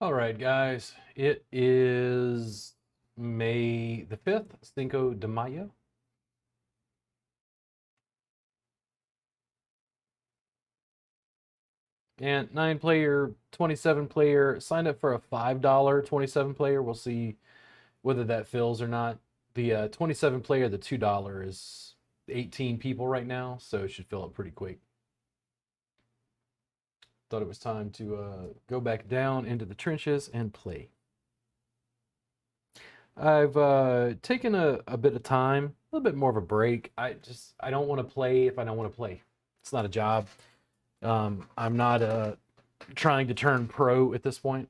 All right, guys. It is May the 5th, Cinco de Mayo. And 9 player, 27 player. Signed up for a $5 27 player. We'll see whether that fills or not. The 27 player, the $2 is 18 people right now, so it should fill up pretty quick. Thought it was time to go back down into the trenches and play. I've taken a bit of time, a little bit more of a break. I don't want to play if I don't want to play. It's not a job. I'm not trying to turn pro at this point.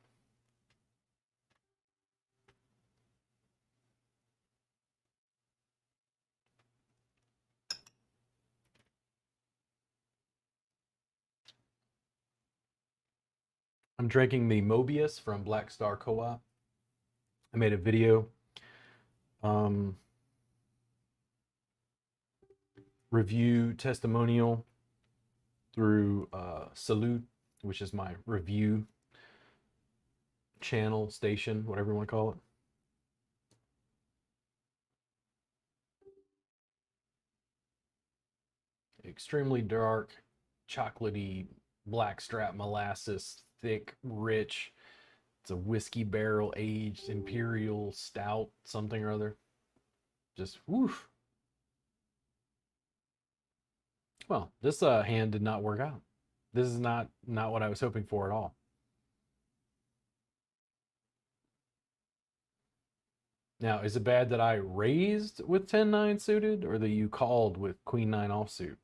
I'm drinking the Mobius from Black Star Co-op. I made a video um, review testimonial through Salute, which is my review channel, station, whatever you want to call it. Extremely dark, chocolatey, blackstrap molasses, thick, rich. It's a whiskey barrel aged imperial stout, something or other. Just woof. Well, this hand did not work out. This is not what I was hoping for at all. Now, is it bad that I raised with 10-9 suited, or that you called with Queen 9 offsuit?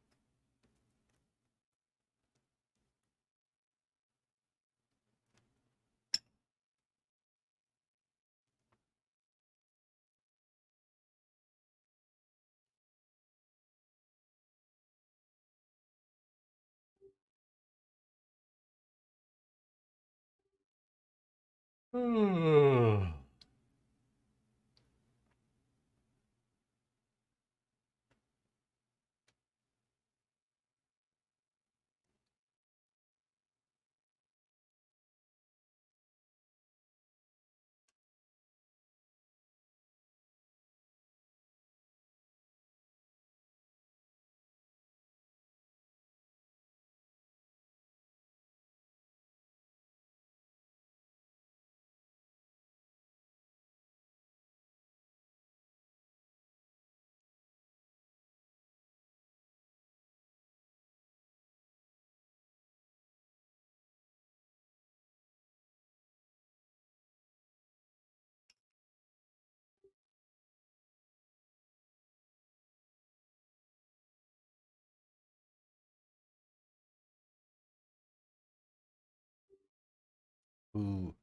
Boo.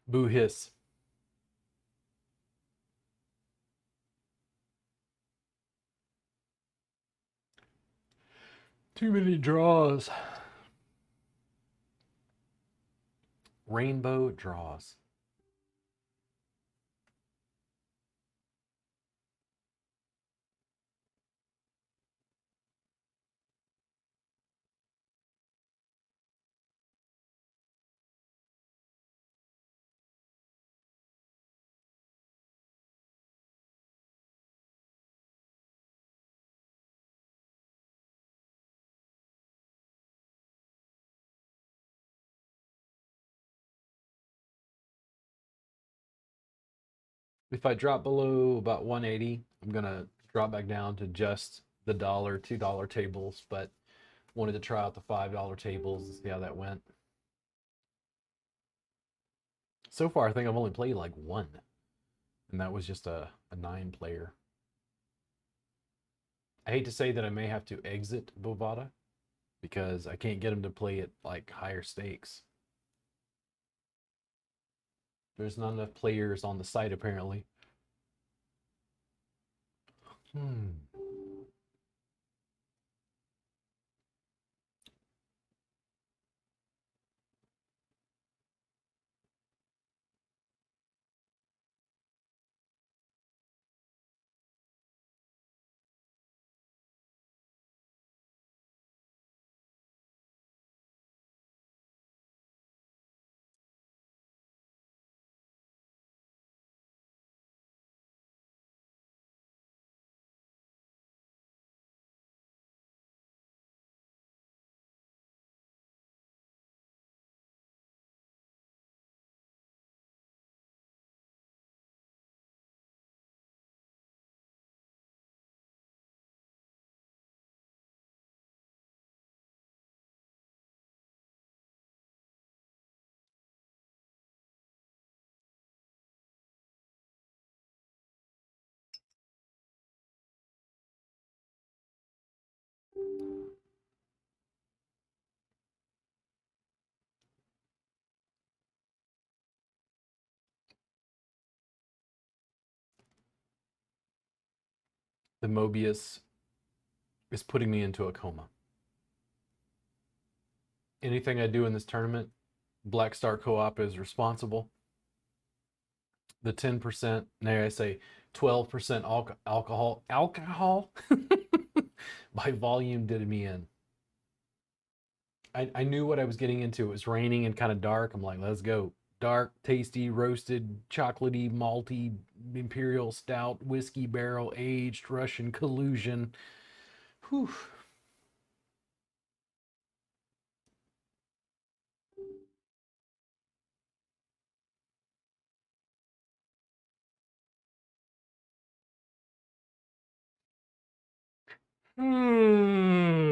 Boo hiss. Too many draws. Rainbow draws. If I drop below about 180, I'm gonna drop back down to just the dollar, $2 tables, but wanted to try out the $5 tables and see how that went. So far, I think I've only played like one, and that was just a 9 player. I hate to say that I may have to exit Bovada because I can't get him to play at like higher stakes. There's not enough players on the site apparently. Hmm. The Mobius is putting me into a coma. Anything I do in this tournament, Black Star Co-op is responsible. The 10%, nay, I say 12% alcohol by volume did me in. I knew what I was getting into. It was raining and kind of dark. I'm like, let's go. Dark, tasty, roasted, chocolatey, malty, imperial stout, whiskey barrel aged, Russian collusion. Whew. Hmm.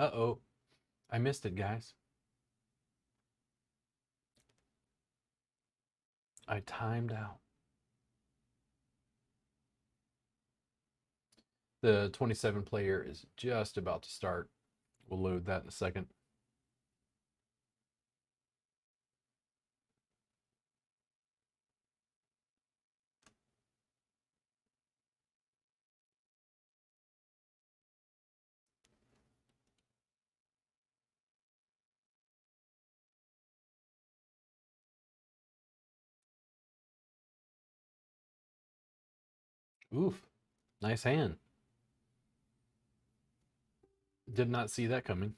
Uh-oh. I missed it, guys. I timed out. The 27 player is just about to start. We'll load that in a second. Oof. Nice hand. Did not see that coming.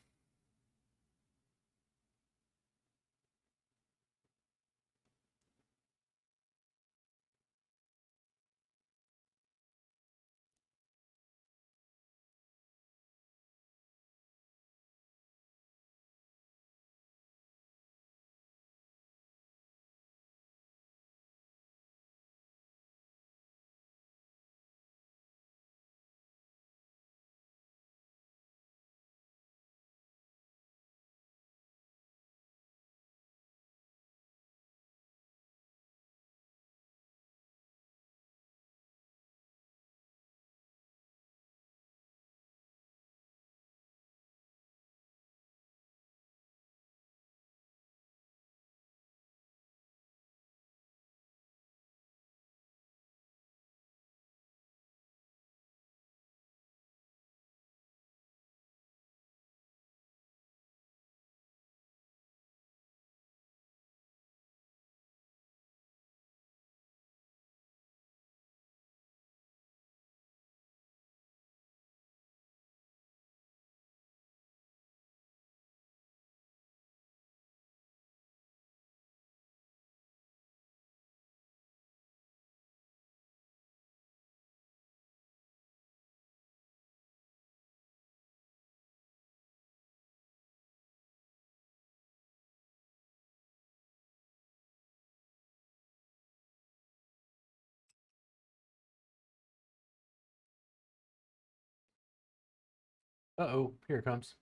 Uh-oh, here it comes.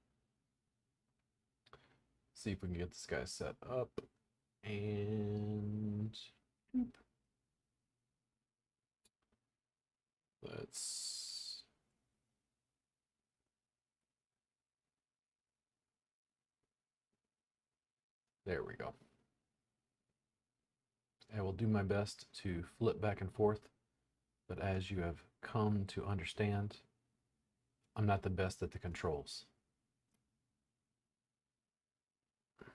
See if we can get this guy set up. And let's There we go. I will do my best to flip back and forth, but as you have come to understand, I'm not the best at the controls. I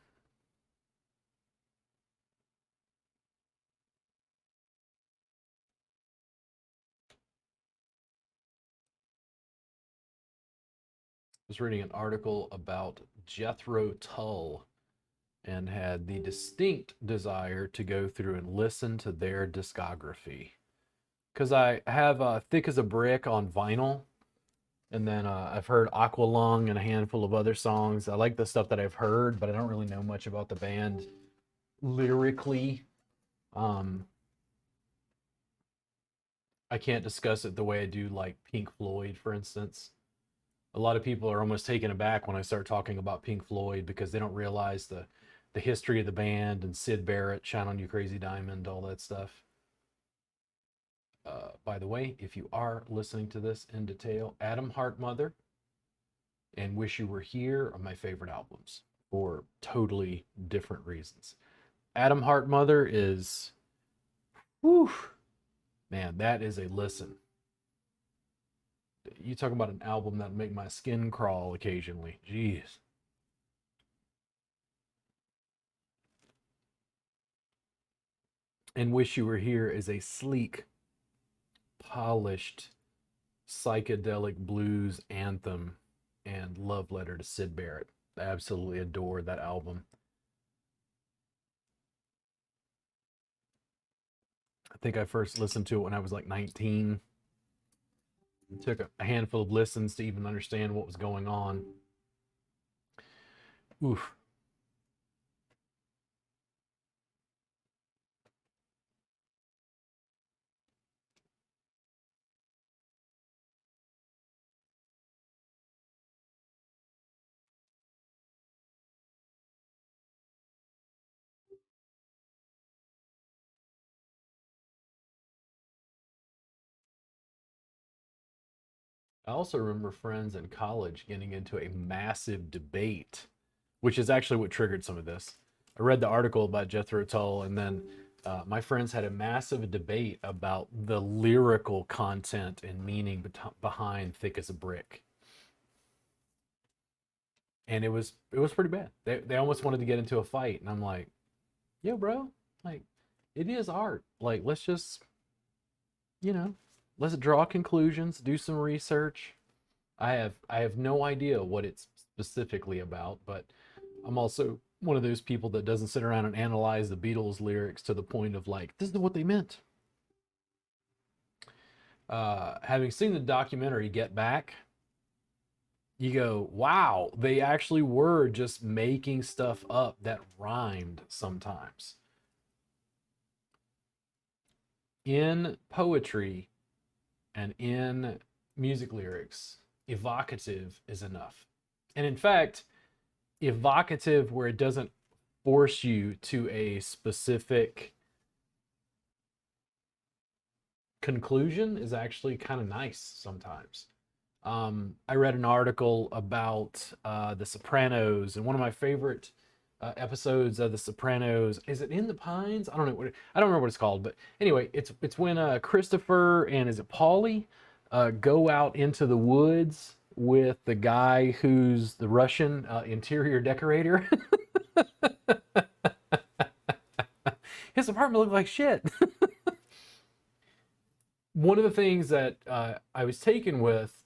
was reading an article about Jethro Tull and had the distinct desire to go through and listen to their discography. Because I have Thick as a Brick on vinyl, and then I've heard Aqualung and a handful of other songs. I like the stuff that I've heard, but I don't really know much about the band lyrically. Um, I can't discuss it the way I do like Pink Floyd, for instance. A lot of people are almost taken aback when I start talking about Pink Floyd because they don't realize the history of the band and Sid Barrett, Shine on You Crazy Diamond, all that stuff. By the way, if you are listening to this in detail, Adam Heartmother and Wish You Were Here are my favorite albums for totally different reasons. Adam Heartmother is, whew, man, that is a listen. You talk about an album that make my skin crawl occasionally. Jeez. And Wish You Were Here is a sleek, polished, psychedelic blues anthem and love letter to Sid Barrett. I absolutely adore that album. I think I first listened to it when I was like 19. It took a handful of listens to even understand what was going on. Oof. I also remember friends in college getting into a massive debate, which is actually what triggered some of this. I read the article about Jethro Tull, and then my friends had a massive debate about the lyrical content and meaning behind "Thick as a Brick," and it was pretty bad. They almost wanted to get into a fight, and I'm like, "Yo, bro, like, it is art. Like, let's just, you know, let's draw conclusions, do some research." I have no idea what it's specifically about, but I'm also one of those people that doesn't sit around and analyze the Beatles lyrics to the point of like, this is what they meant. Having seen the documentary Get Back, you go, wow, they actually were just making stuff up that rhymed sometimes. In poetry and in music lyrics, evocative is enough. And in fact, evocative where it doesn't force you to a specific conclusion is actually kind of nice sometimes. I read an article about The Sopranos, and one of my favorite episodes of The Sopranos is it In the Pines? I don't know. I don't remember what it's called, but anyway, it's when Christopher and is it Paulie go out into the woods with the guy who's the Russian interior decorator. His apartment looked like shit. One of the things that I was taken with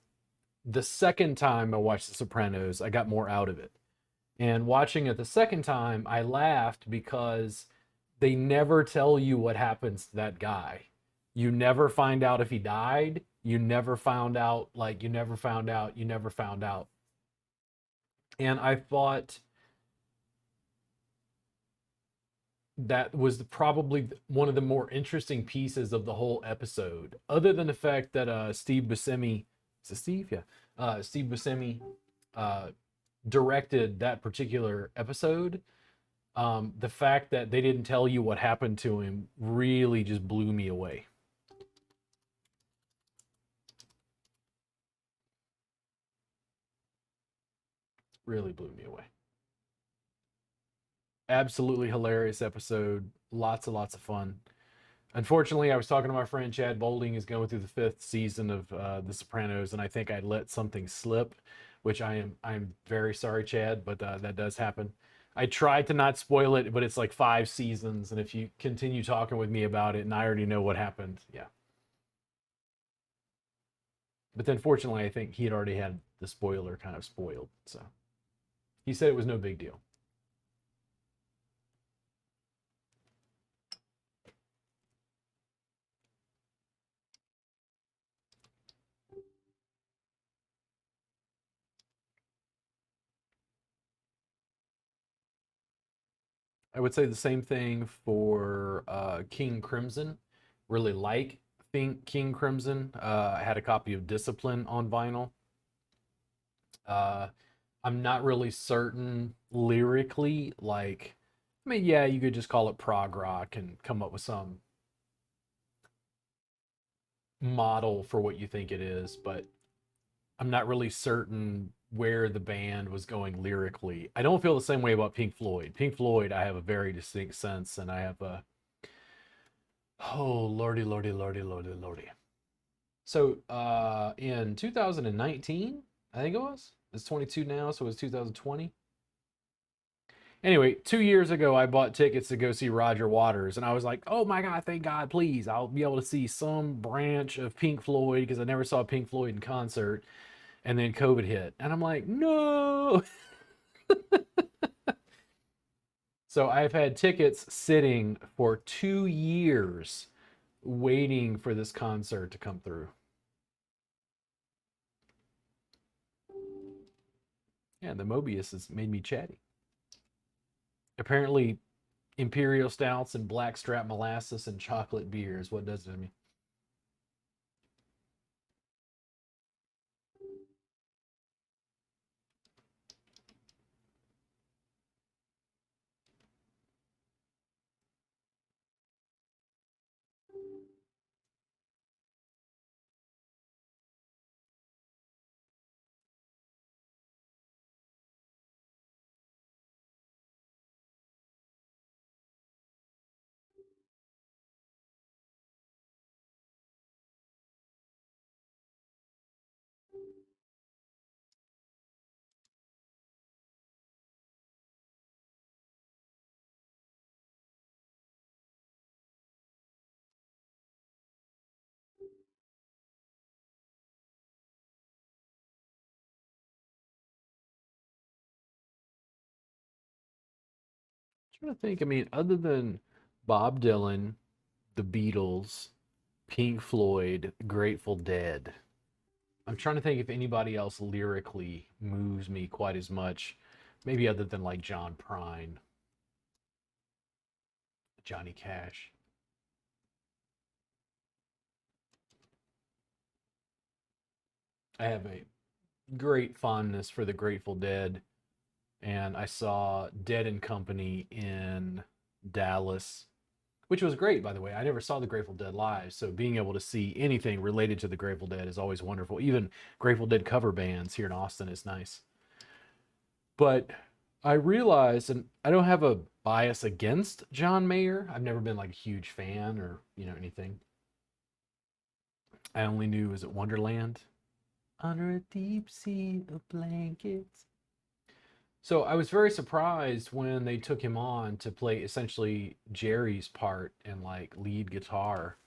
the second time I watched The Sopranos, I got more out of it. And watching it the second time, I laughed because they never tell you what happens to that guy. You never find out if he died. You never found out, like, you never found out, you never found out. And I thought that was probably one of the more interesting pieces of the whole episode, other than the fact that Steve Buscemi, is it Steve? Yeah. Steve Buscemi uh, directed that particular episode. The fact that they didn't tell you what happened to him really just blew me away. Really blew me away. Absolutely hilarious episode. Lots and lots of fun. Unfortunately, I was talking to my friend Chad Bolding is going through the fifth season of The Sopranos, and I think I let something slip, which I'm very sorry, Chad, but that does happen. I tried to not spoil it, but it's like 5 seasons, and if you continue talking with me about it, and I already know what happened, yeah. But then, fortunately, I think he had already had the spoiler kind of spoiled, so he said it was no big deal. I would say the same thing for King Crimson. Really like think King Crimson. I had a copy of Discipline on vinyl. Uh, I'm not really certain lyrically. Like, I mean, yeah, you could just call it prog rock and come up with some model for what you think it is, but I'm not really certain where the band was going lyrically. I don't feel the same way about Pink Floyd. Pink Floyd, I have a very distinct sense, and I have a oh lordy, lordy, lordy, lordy, lordy. So in 2019, I think it was. It's 22 now, so it was 2020. Anyway, 2 years ago, I bought tickets to go see Roger Waters, and I was like, "Oh my God, thank God, please! I'll be able to see some branch of Pink Floyd because I never saw Pink Floyd in concert." And then COVID hit, and I'm like, "No!" So I've had tickets sitting for 2 years, waiting for this concert to come through. Yeah, the Mobius has made me chatty. Apparently, imperial stouts and blackstrap molasses and chocolate beers. What does it to me? I'm trying to think. I mean, other than Bob Dylan, the Beatles, Pink Floyd, Grateful Dead, I'm trying to think if anybody else lyrically moves me quite as much. Maybe other than like John Prine, Johnny Cash. I have a great fondness for the Grateful Dead, and I saw Dead and Company in Dallas, which was great, by the way. I never saw the Grateful Dead live, so being able to see anything related to the Grateful Dead is always wonderful. Even Grateful Dead cover bands here in Austin is nice. But I realized, and I don't have a bias against John Mayer. I've never been like a huge fan or anything. I only knew was it Wonderland under a deep sea of blankets. So I was very surprised when they took him on to play essentially Jerry's part and like lead guitar.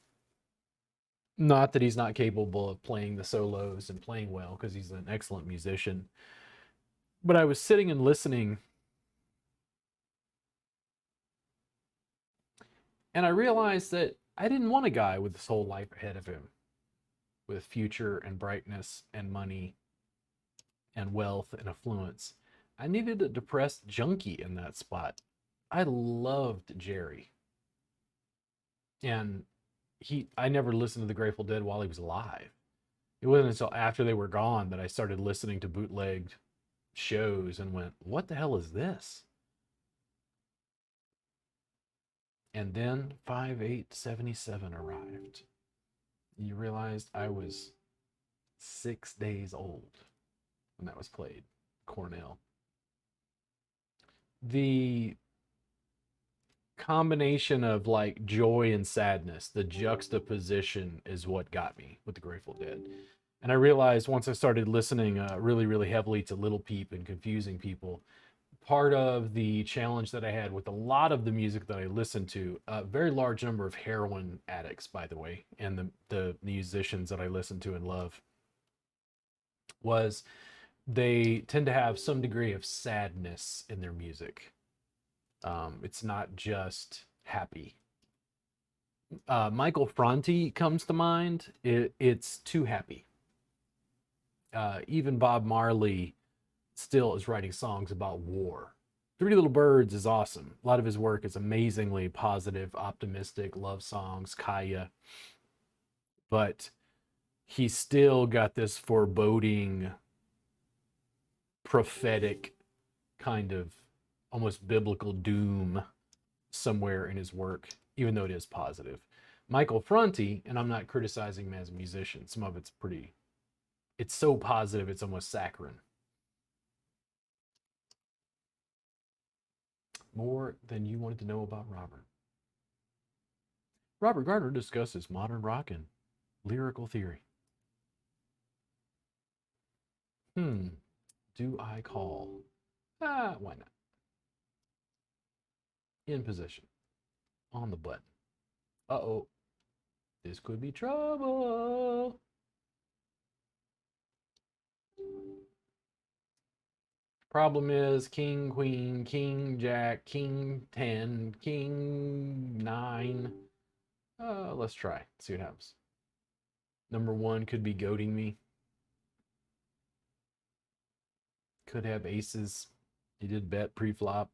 Not that he's not capable of playing the solos and playing well, because he's an excellent musician. But I was sitting and listening, and I realized that I didn't want a guy with his whole life ahead of him, with future and brightness and money and wealth and affluence. I needed a depressed junkie in that spot. I loved Jerry. And I never listened to the Grateful Dead while he was alive. It wasn't until after they were gone that I started listening to bootlegged shows and went, "What the hell is this?" And then 5877 arrived. You realized I was 6 days old when that was played. Cornell. The combination of like joy and sadness. The juxtaposition is what got me with the Grateful Dead. And I realized once I started listening really, really heavily to Little Peep and Confusing People, part of the challenge that I had with a lot of the music that I listened to, a very large number of heroin addicts, by the way, and the musicians that I listen to and love, was they tend to have some degree of sadness in their music. It's not just happy. Michael Franti comes to mind. It's too happy. Even Bob Marley still is writing songs about war. Three Little Birds is awesome. A lot of his work is amazingly positive, optimistic, love songs, Kaya. But he's still got this foreboding, prophetic kind of almost biblical doom somewhere in his work, even though it is positive. Michael Franti, and I'm not criticizing him as a musician, some of it's pretty, it's so positive, it's almost saccharine. More than you wanted to know about Robert. Robert Gardner discusses modern rock and lyrical theory. Do I call? Why not? In position. On the button. Uh-oh. This could be trouble. Problem is king, queen, king, jack, king 10, king 9. Let's try. See what happens. Number 1 could be goading me. Could have aces. He did bet pre-flop.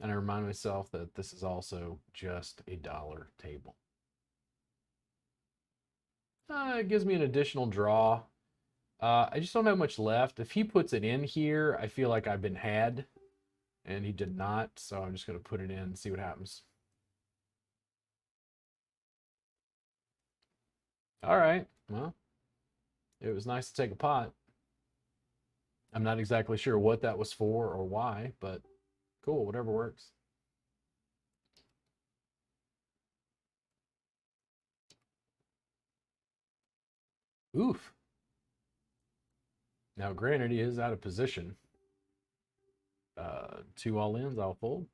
And I remind myself that this is also just a dollar table. It gives me an additional draw. I just don't have much left. If he puts it in here, I feel like I've been had. And he did not, so I'm just going to put it in and see what happens. All right, well, it was nice to take a pot. I'm not exactly sure what that was for or why, but cool, whatever works. Oof. Now, granted, he is out of position. 2 all-ins, I'll fold.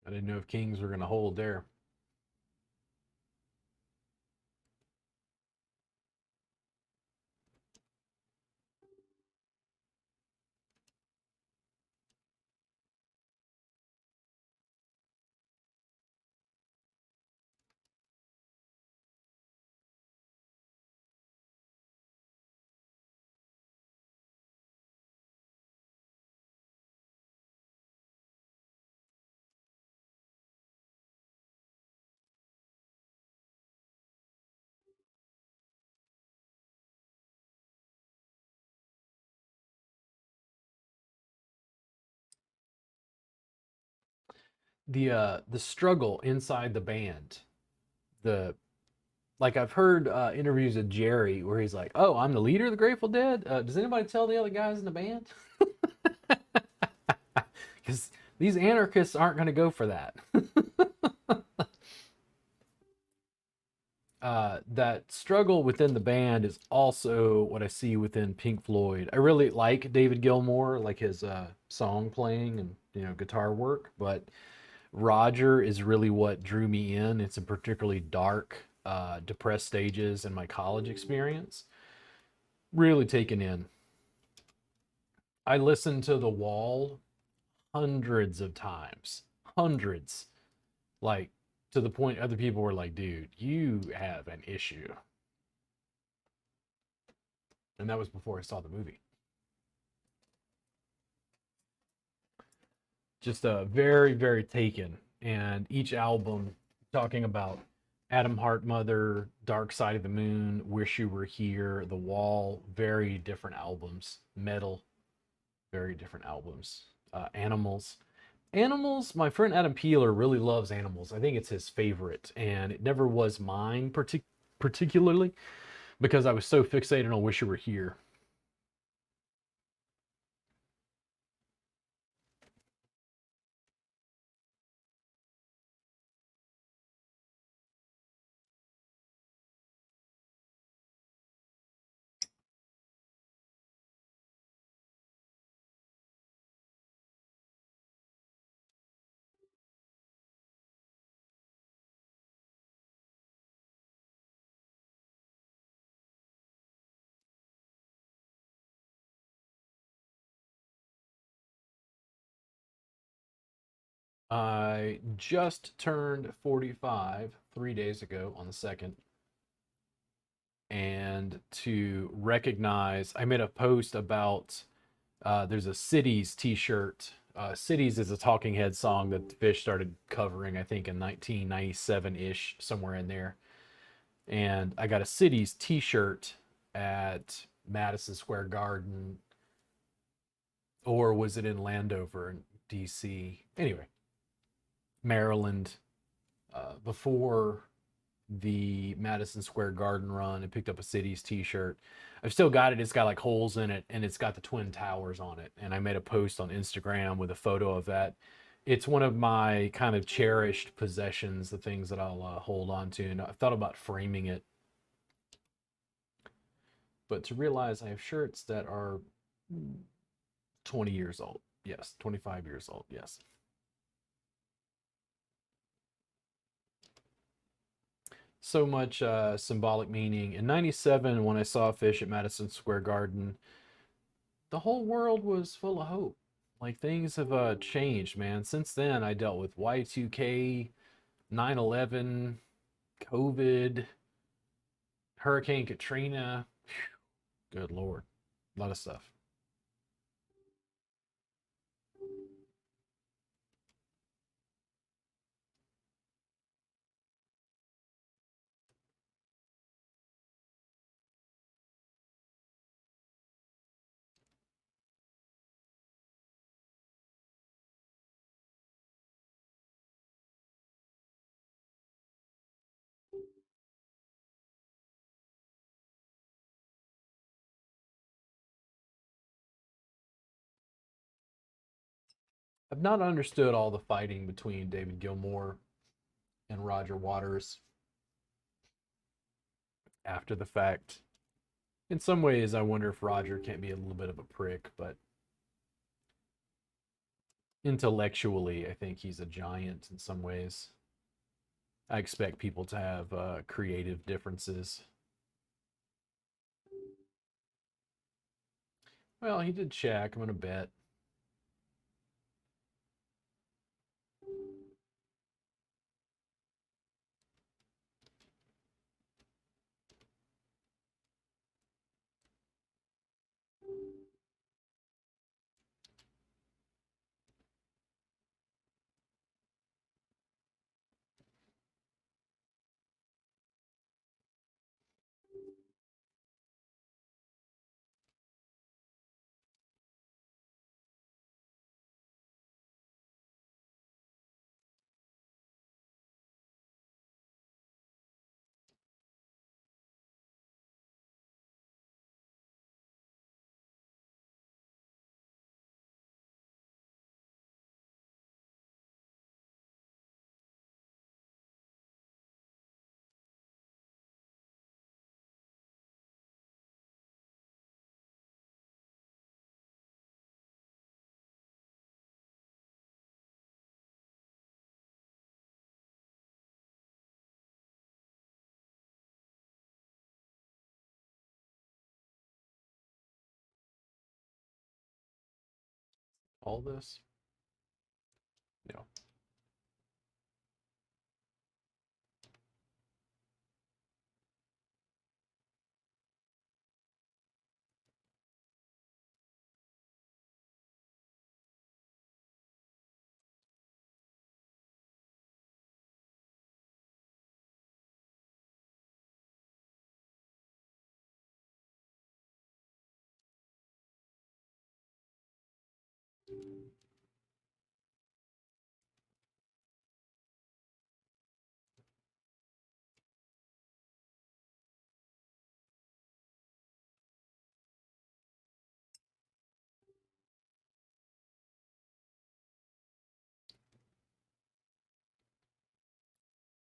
I didn't know if kings were going to hold there. The struggle inside the band, the like I've heard interviews with Jerry where he's like, "Oh, I'm the leader of the Grateful Dead. Does anybody tell the other guys in the band?" Because these anarchists aren't going to go for that. That struggle within the band is also what I see within Pink Floyd. I really like David Gilmour, like his song playing and guitar work, but Roger is really what drew me in. It's a particularly dark, depressed stages in my college experience. Really taken in. I listened to The Wall hundreds of times, hundreds, like to the point other people were like, "Dude, you have an issue," and that was before I saw the movie. Just very, very taken, and each album talking about Adam Hart, Mother, Dark Side of the Moon, Wish You Were Here, The Wall, very different albums. Metal, very different albums. Animals. Animals, my friend Adam Peeler really loves Animals. I think it's his favorite, and it never was mine particularly because I was so fixated on Wish You Were Here. I just turned 45 3 days ago on the 2nd, and to recognize, I made a post about there's a Cities t-shirt. Cities is a Talking Head song that the Fish started covering, I think, in 1997 ish, somewhere in there. And I got a Cities t-shirt at Madison Square Garden, or was it in Landover in DC? Anyway, Maryland, before the Madison Square Garden run and picked up a Cities t-shirt. I've still got it. It's got like holes in it and it's got the Twin Towers on it. And I made a post on Instagram with a photo of that. It's one of my kind of cherished possessions, the things that I'll hold on to. And I thought about framing it, but to realize I have shirts that are 20 years old. Yes, 25 years old. Yes. So much symbolic meaning. In 97, when I saw Fish at Madison Square Garden, the whole world was full of hope. Like things have changed, man. Since then, I dealt with Y2K, 9/11, COVID, Hurricane Katrina. Good Lord. A lot of stuff. I've not understood all the fighting between David Gilmour and Roger Waters after the fact. In some ways, I wonder if Roger can't be a little bit of a prick, but intellectually, I think he's a giant in some ways. I expect people to have creative differences. Well, he did check. I'm gonna bet. All this. Yeah.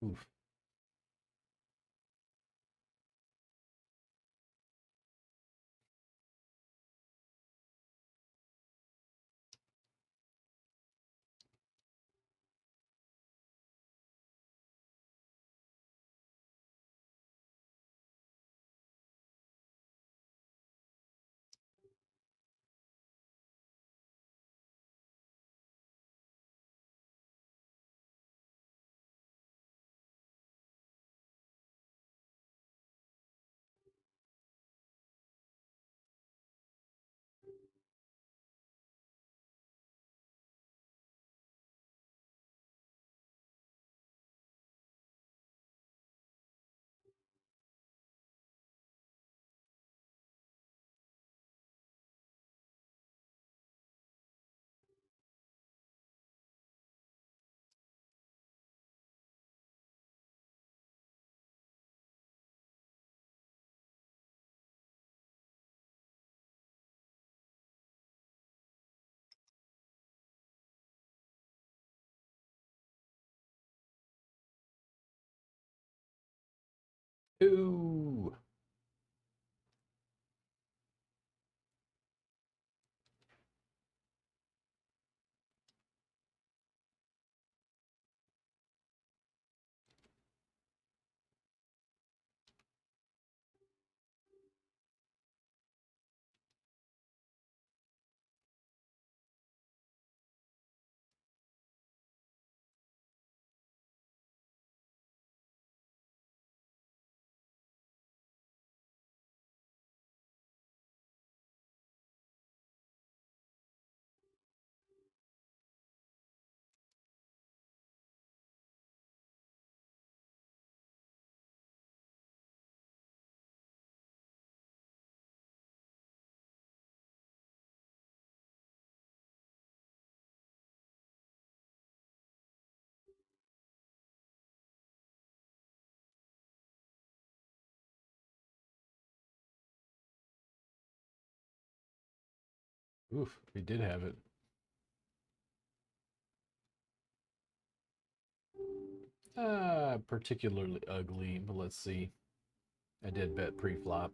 Oof. Ooh. Oof. We did have it. Particularly ugly, but let's see. I did bet pre-flop.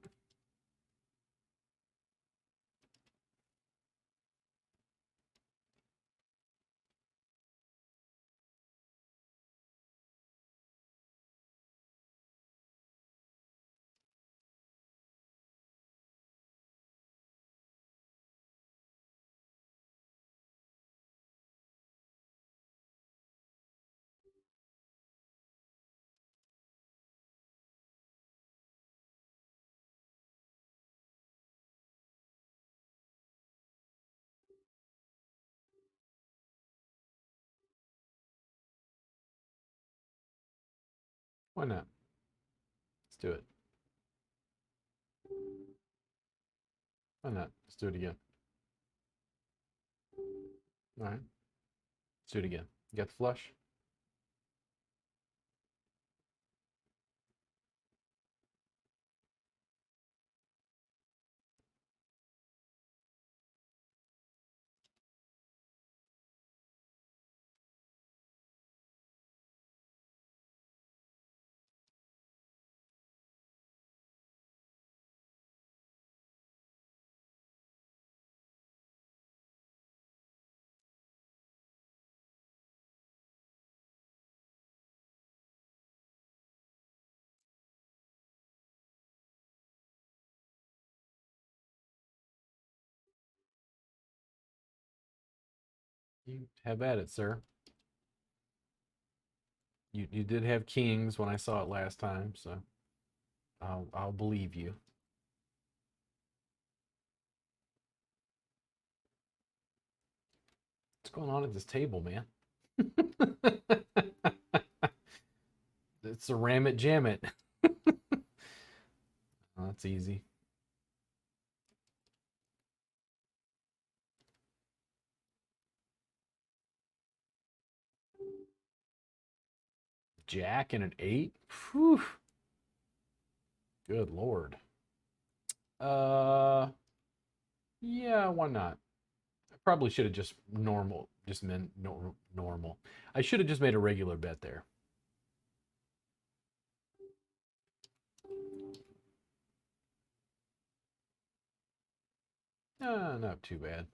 Why not? Let's do it. Why not? Let's do it again. All right. Let's do it again. You got the flush? You have at it, sir. You did have kings when I saw it last time, so I'll believe you. What's going on at this table, man? It's a ram it, jam it. Oh, that's easy. Jack and an 8? Whew. Good lord. Uh, yeah, why not? I probably should have just just meant normal. I should have just made a regular bet there. Not too bad.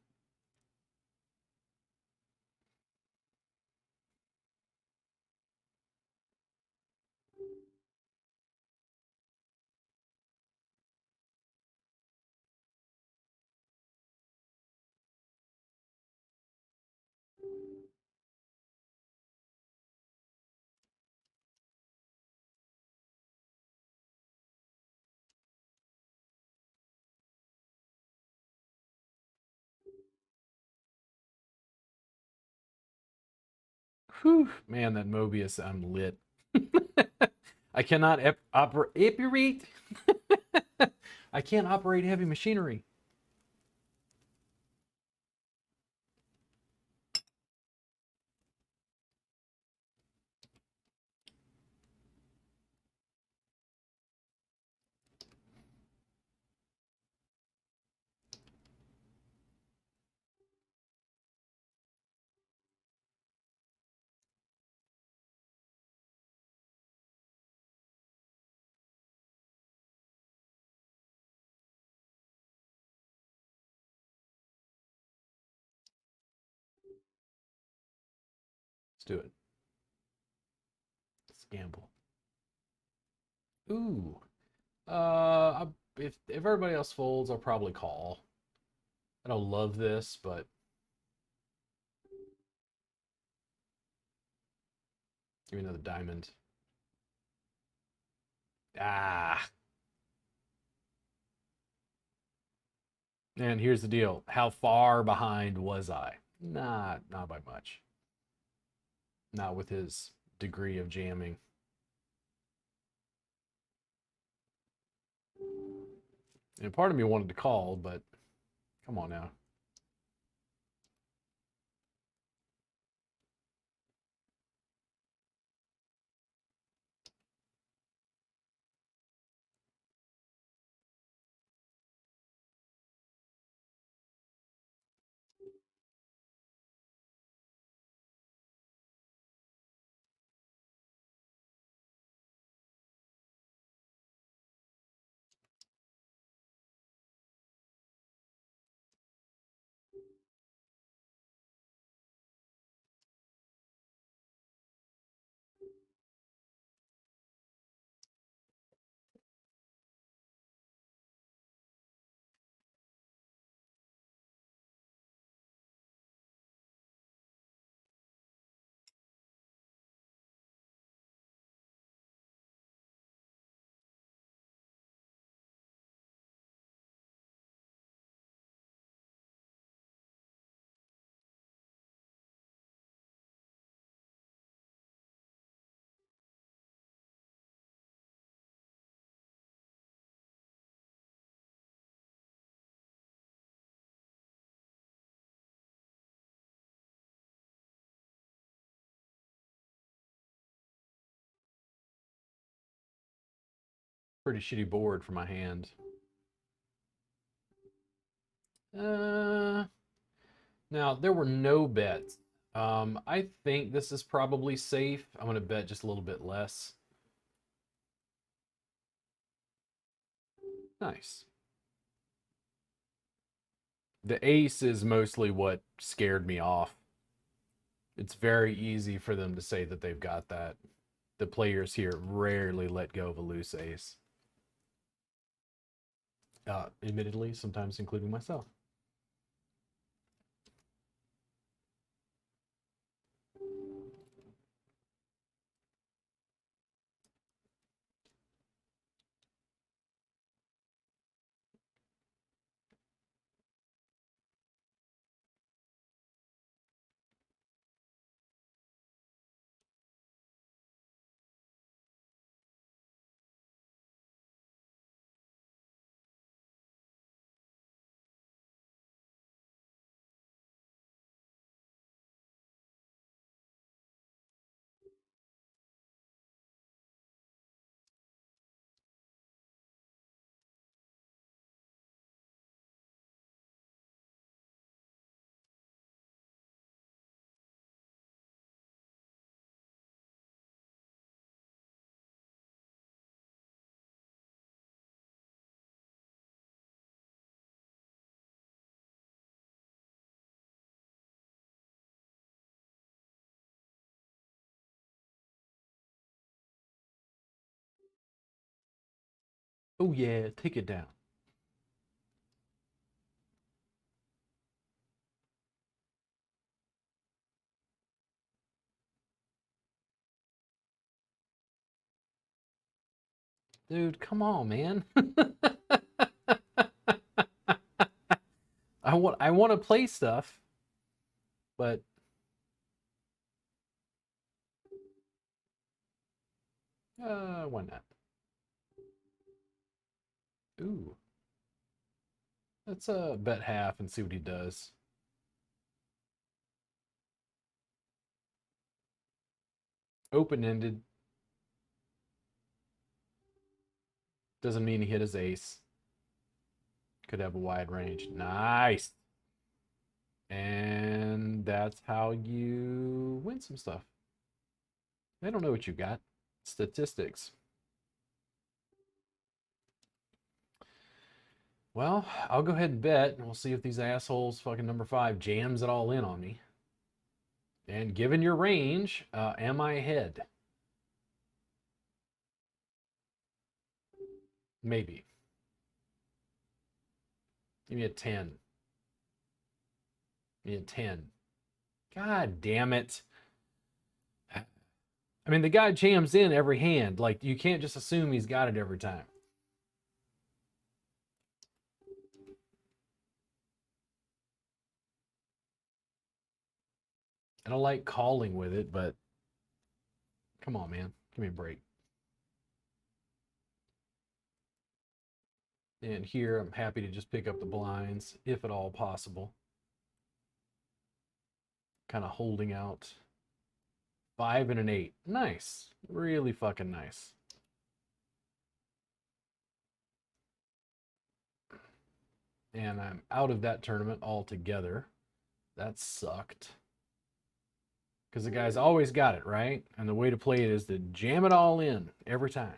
Whew, man, that Mobius, I'm lit. I cannot operate. I can't operate heavy machinery. Let's do it. Let's gamble. Ooh. If everybody else folds, I'll probably call. I don't love this, but give me another diamond. Ah. And here's the deal. How far behind was I? Not by much. Not with his degree of jamming. And part of me wanted to call, but come on now. Pretty shitty board for my hand. Uh, Now there were no bets. I think this is probably safe. I'm gonna bet just a little bit less. Nice. The ace is mostly what scared me off. It's very easy for them to say that they've got that. The players here rarely let go of a loose ace. Admittedly, sometimes including myself. Oh yeah, take it down. Dude, come on, man. I want to play stuff, but why not? Ooh, let's bet half and see what he does. Open ended doesn't mean he hit his ace. Could have a wide range. Nice. And that's how you win some stuff. They don't know what you got. Statistics. Well, I'll go ahead and bet, and we'll see if these assholes fucking number 5 jams it all in on me. And given your range, am I ahead? Maybe. Give me a 10. Give me a 10. God damn it. I mean, the guy jams in every hand. Like, you can't just assume he's got it every time. I don't like calling with it, but come on, man. Give me a break. And here, I'm happy to just pick up the blinds, if at all possible. Kind of holding out. 5 and an 8. Nice. Really fucking nice. And I'm out of that tournament altogether. That sucked. Because the guy's always got it, right? And the way to play it is to jam it all in every time.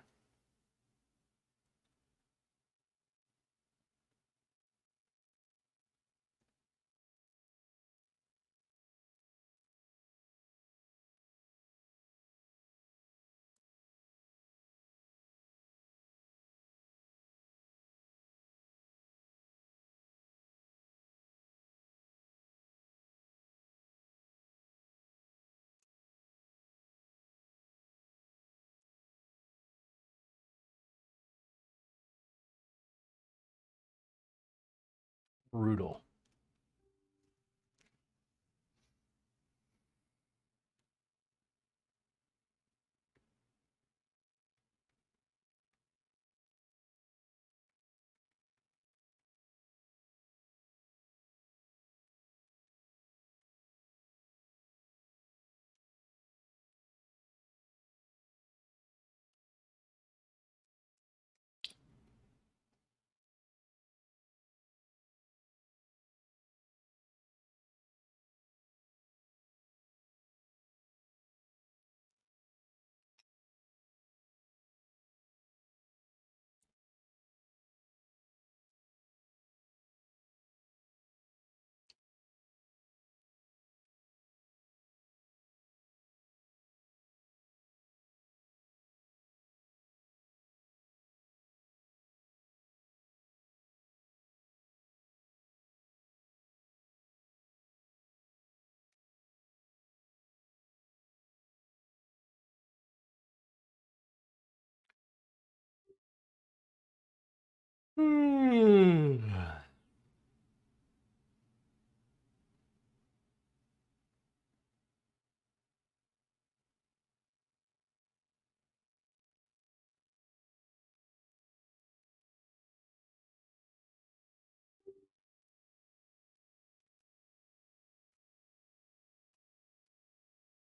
Brutal.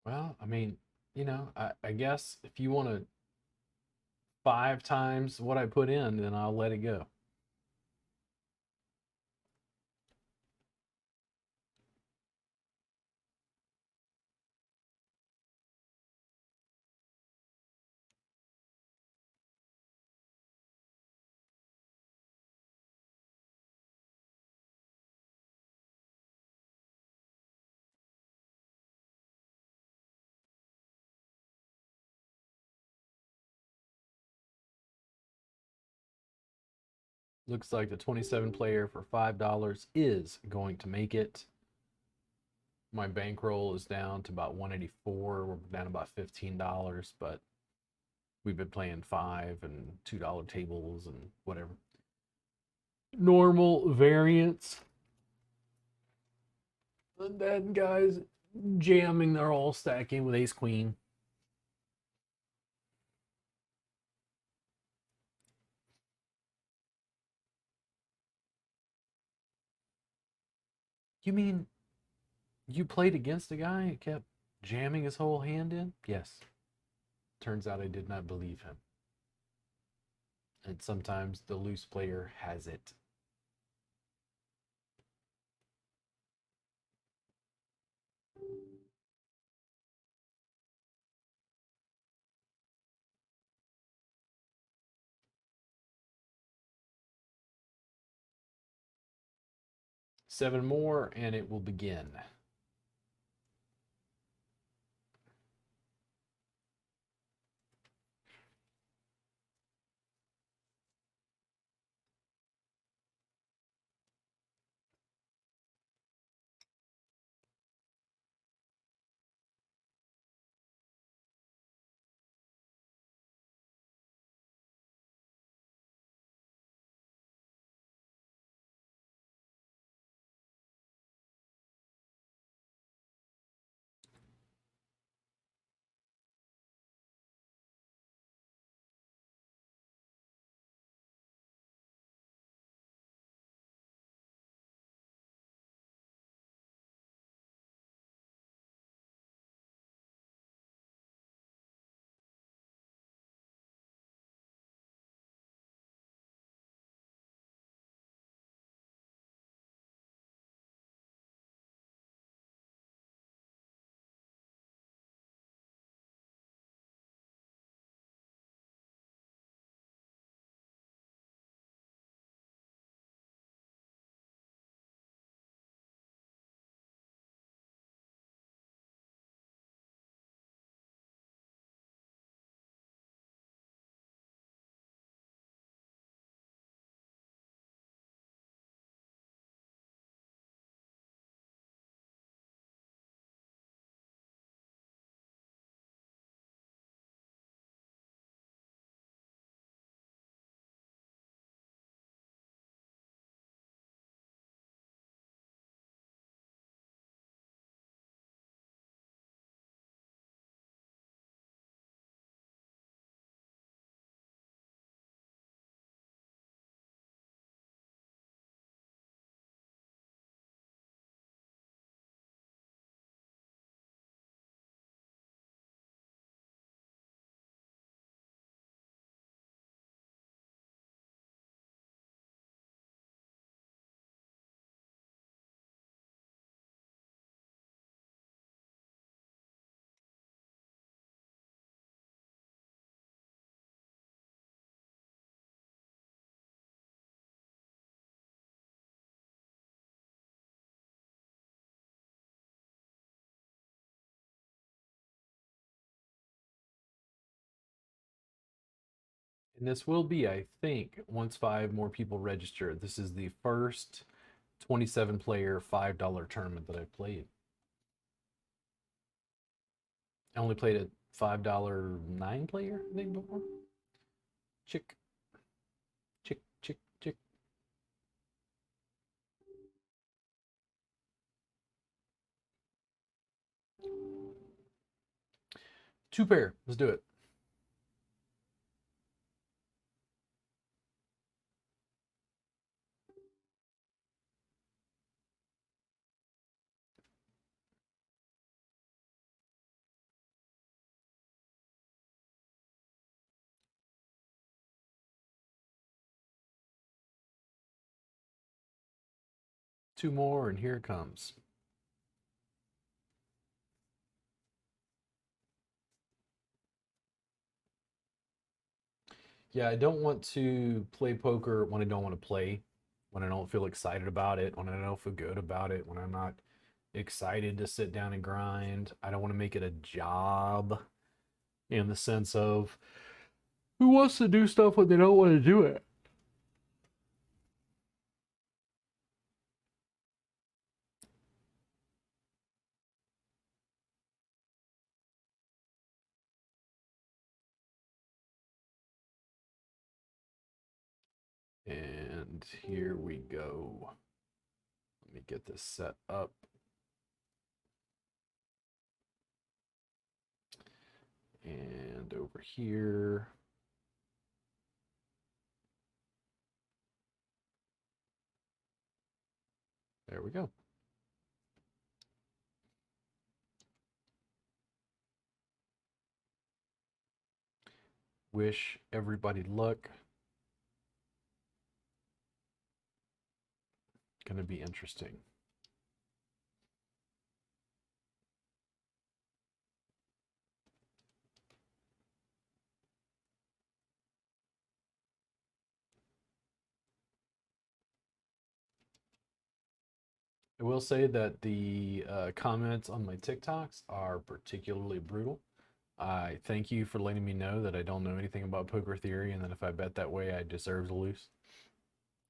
Well, I mean, I guess if you want to 5 times what I put in, then I'll let it go. Looks like the 27 player for $5 is going to make it. My bankroll is down to about 184. We're down about $15, but we've been playing $5 and $2 tables and whatever. Normal variance. And then guys jamming, they're all stacking with ace queen. You mean you played against a guy who kept jamming his whole hand in? Yes. Turns out I did not believe him. And sometimes the loose player has it. Seven more and it will begin. And this will be, I think, once five more people register. This is the first 27 player $5 tournament that I've played. I only played a $5 9 player, I think, before. Chick, chick, chick, chick. Two pair. Let's do it. Two more, and here it comes. Yeah, I don't want to play poker when I don't want to play, when I don't feel excited about it, when I don't feel good about it, when I'm not excited to sit down and grind. I don't want to make it a job in the sense of who wants to do stuff when they don't want to do it? And here we go. Let me get this set up. And over here. There we go. Wish everybody luck. Gonna be interesting. I will say that the comments on my TikToks are particularly brutal. I thank you for letting me know that I don't know anything about poker theory and that if I bet that way, I deserve to lose.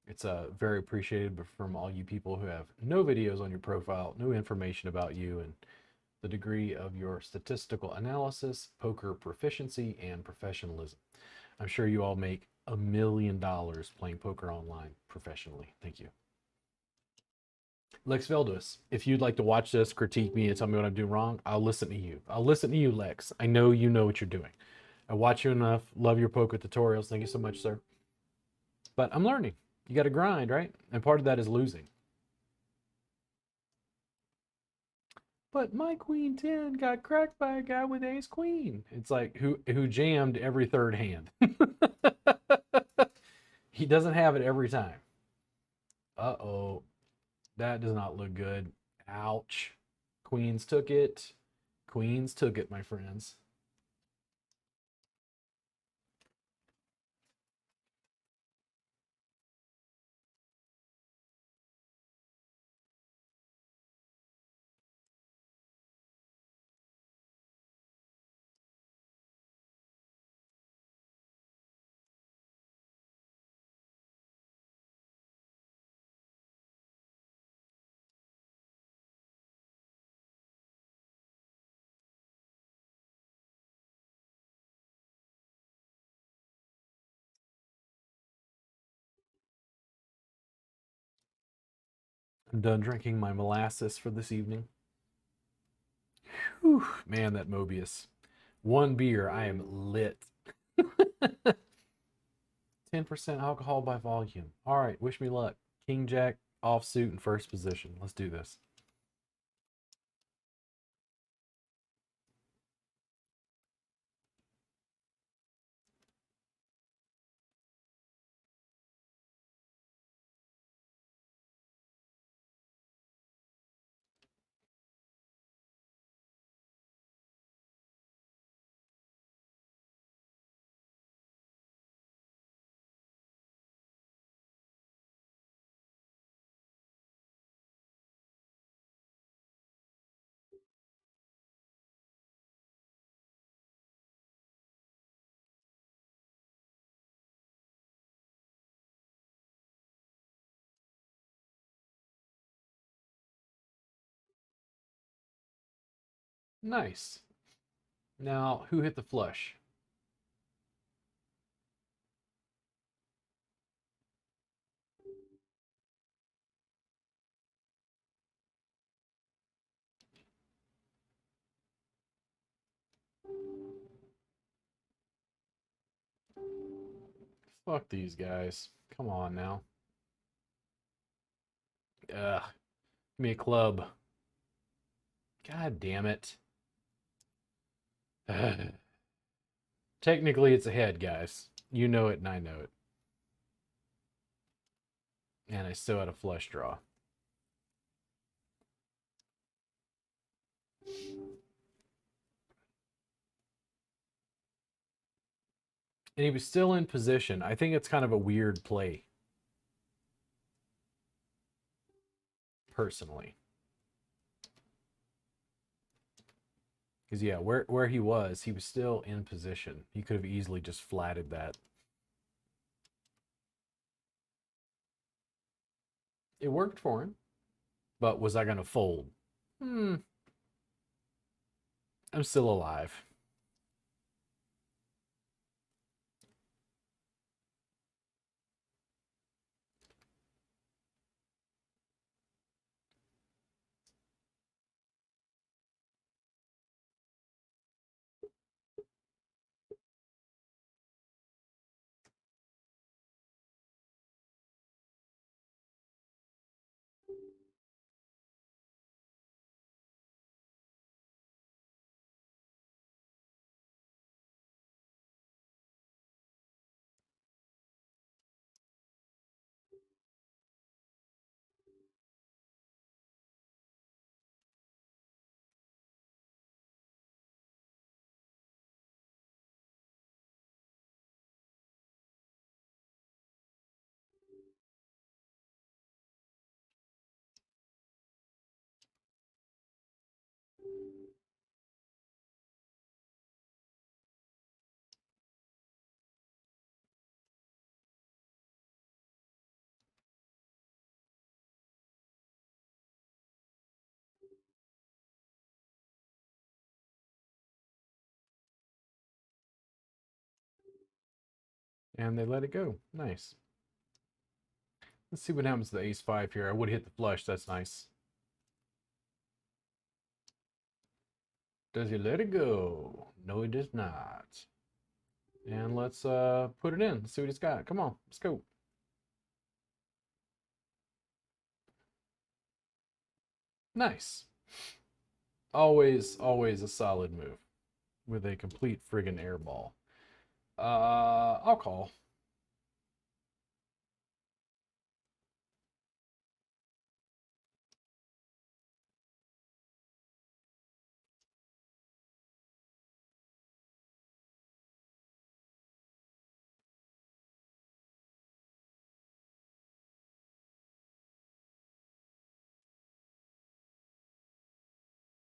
It's very appreciated from all you people who have no videos on your profile, no information about you, and the degree of your statistical analysis, poker proficiency, and professionalism. I'm sure you all make $1 million playing poker online professionally. Thank you. Lex Veldus, if you'd like to watch this, critique me, and tell me what I'm doing wrong, I'll listen to you. I'll listen to you, Lex. I know you know what you're doing. I watch you enough. Love your poker tutorials. Thank you so much, sir. But I'm learning. You got to grind, right? And part of that is losing. But my queen 10 got cracked by a guy with ace queen. It's like who jammed every third hand. He doesn't have it every time. Uh-oh. That does not look good. Ouch. Queens took it. Queens took it, my friends. I'm done drinking my molasses for this evening. Whew, man, that Mobius. One beer, I am lit. 10% alcohol by volume. All right, wish me luck. King Jack offsuit in first position. Let's do this. Nice. Now, who hit the flush? Fuck these guys. Come on now. Ugh. Give me a club. God damn it. Technically, it's a head, guys. You know it and I know it. And I still had a flush draw. And he was still in position. I think it's kind of a weird play, personally. Because, yeah, where he was still in position. He could have easily just flatted that. It worked for him. But was I going to fold? I'm still alive. And they let it go. Nice. Let's see what happens to the ace-5 here. I would hit the flush. That's nice. Does he let it go? No, he does not. And let's put it in. Let's see what he's got. Come on, let's go. Nice. Always a solid move with a complete friggin' air ball. I'll call.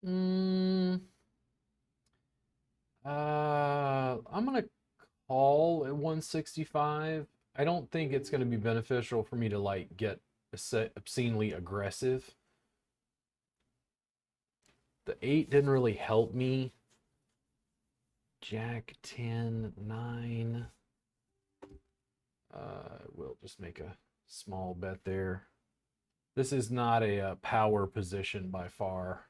Mm, I'm gonna call at 165. I don't think it's gonna be beneficial for me to like get obscenely aggressive. The 8 didn't really help me. Jack 10 9. We'll just make a small bet there. This is not a power position by far.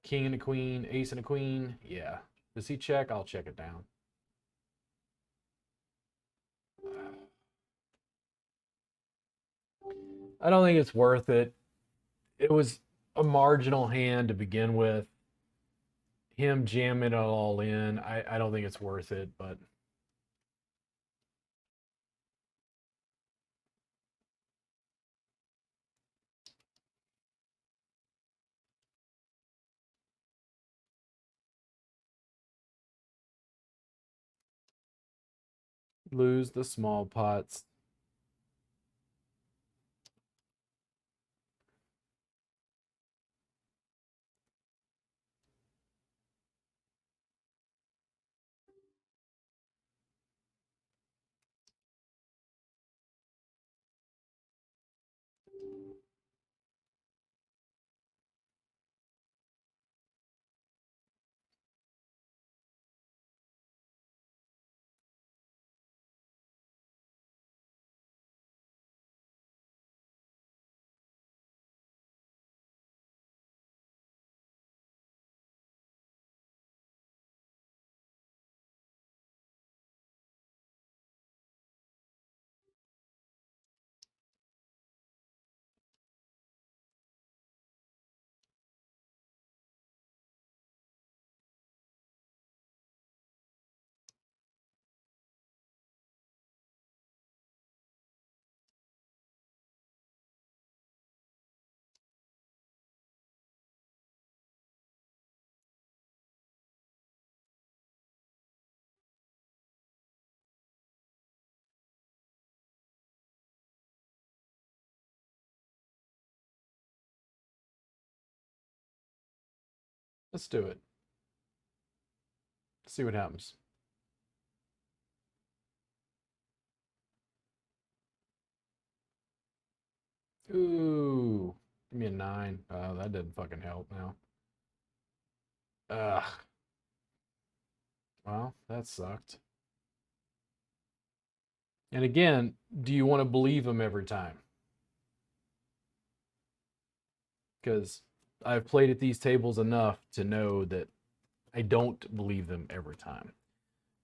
King and a queen, ace and a queen. Yeah. Does he check? I'll check it down. I don't think it's worth it. It was a marginal hand to begin with. Him jamming it all in, I don't think it's worth it, but lose the small pots. Let's do it. See what happens. Ooh, give me a 9. That didn't fucking help now. Ugh. Well, that sucked. And again, do you want to believe him every time? Because I've played at these tables enough to know that I don't believe them every time.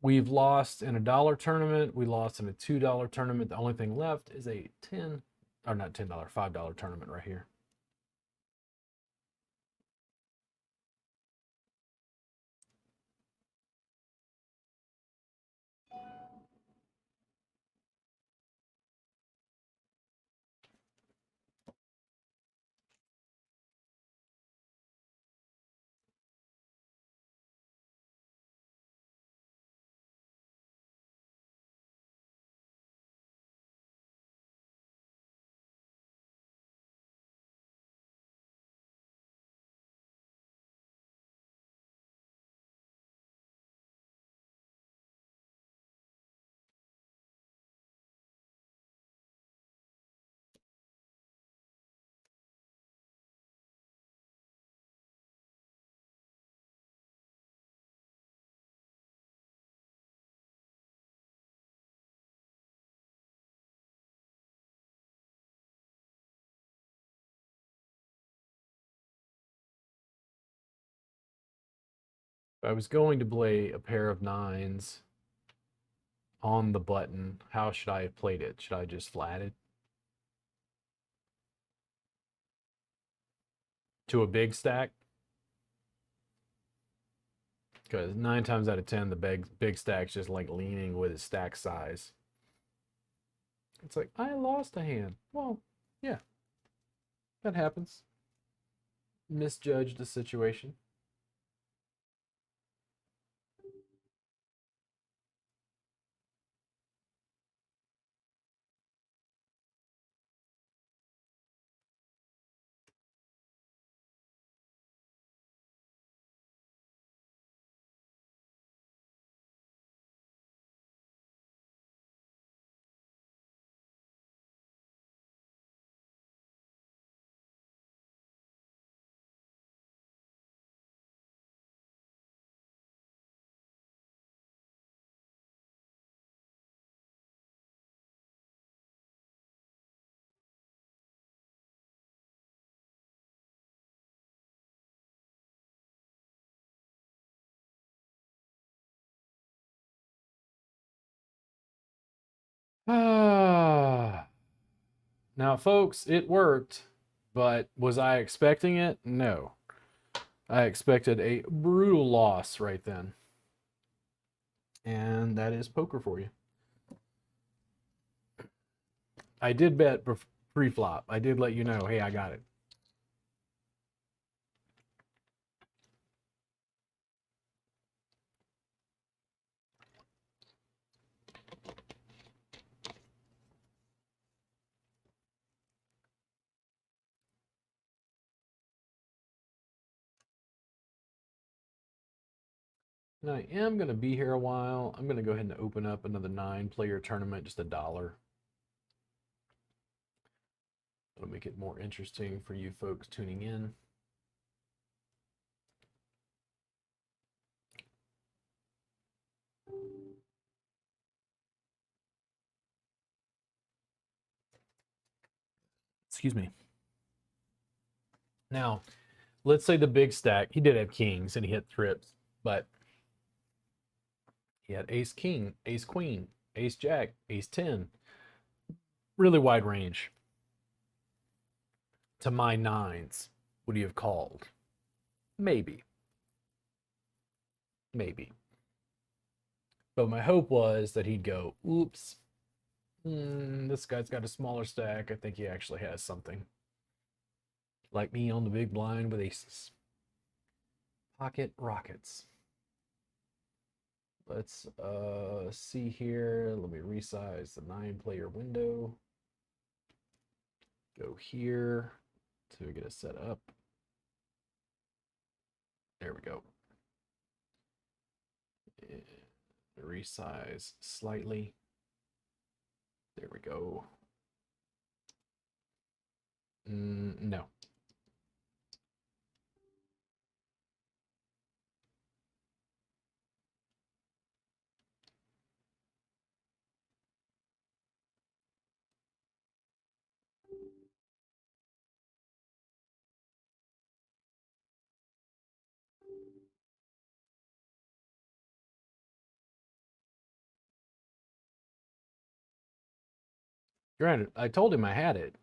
We've lost in a dollar tournament. We lost in a $2 tournament. The only thing left is a 10, or not $10, $5 tournament right here. I was going to play a pair of nines on the button, how should I have played it? Should I just flat it to a big stack? Because 9 times out of 10, the big stack's just like leaning with its stack size. It's like, I lost a hand. Well, yeah, that happens. Misjudged the situation. Ah. Now, folks, it worked, but was I expecting it? No. I expected a brutal loss right then. And that is poker for you. I did bet pre-flop. I did let you know, hey, I got it. And I am going to be here a while. I'm going to go ahead and open up another 9-player tournament, just $1. It'll make it more interesting for you folks tuning in. Excuse me. Now, let's say the big stack, he did have kings and he hit trips, but he had ace king, ace queen, ace jack, ace 10. Really wide range. To my nines, would he have called? Maybe. Maybe. But my hope was that he'd go, oops, this guy's got a smaller stack. I think he actually has something. Like me on the big blind with aces. Pocket rockets. Let's see here. Let me resize the 9-player window. Go here to get it set up. There we go. Resize slightly. There we go. No. Granted, I told him I had it.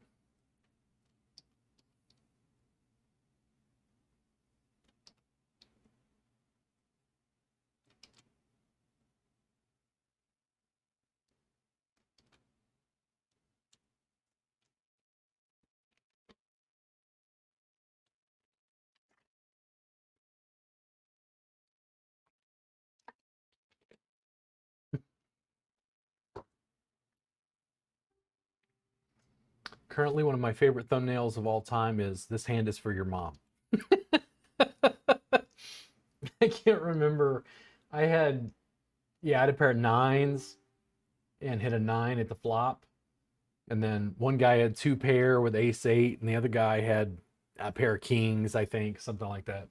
Currently, one of my favorite thumbnails of all time is "This hand is for your mom." I can't remember. I had, yeah, I had a pair of nines and hit a 9 at the flop. And then one guy had 2 pair with ace 8, and the other guy had a pair of kings, I think, something like that.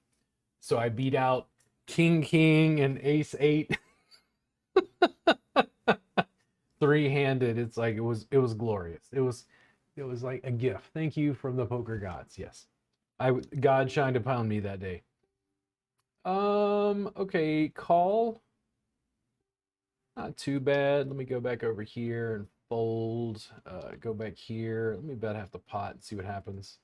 So I beat out king and ace 8 three-handed. It's like it was glorious. It was like a gift. Thank you from the poker gods. Yes. God shined upon me that day. Okay, call. Not too bad. Let me go back over here and fold. Go back here. Let me bet half the pot and see what happens.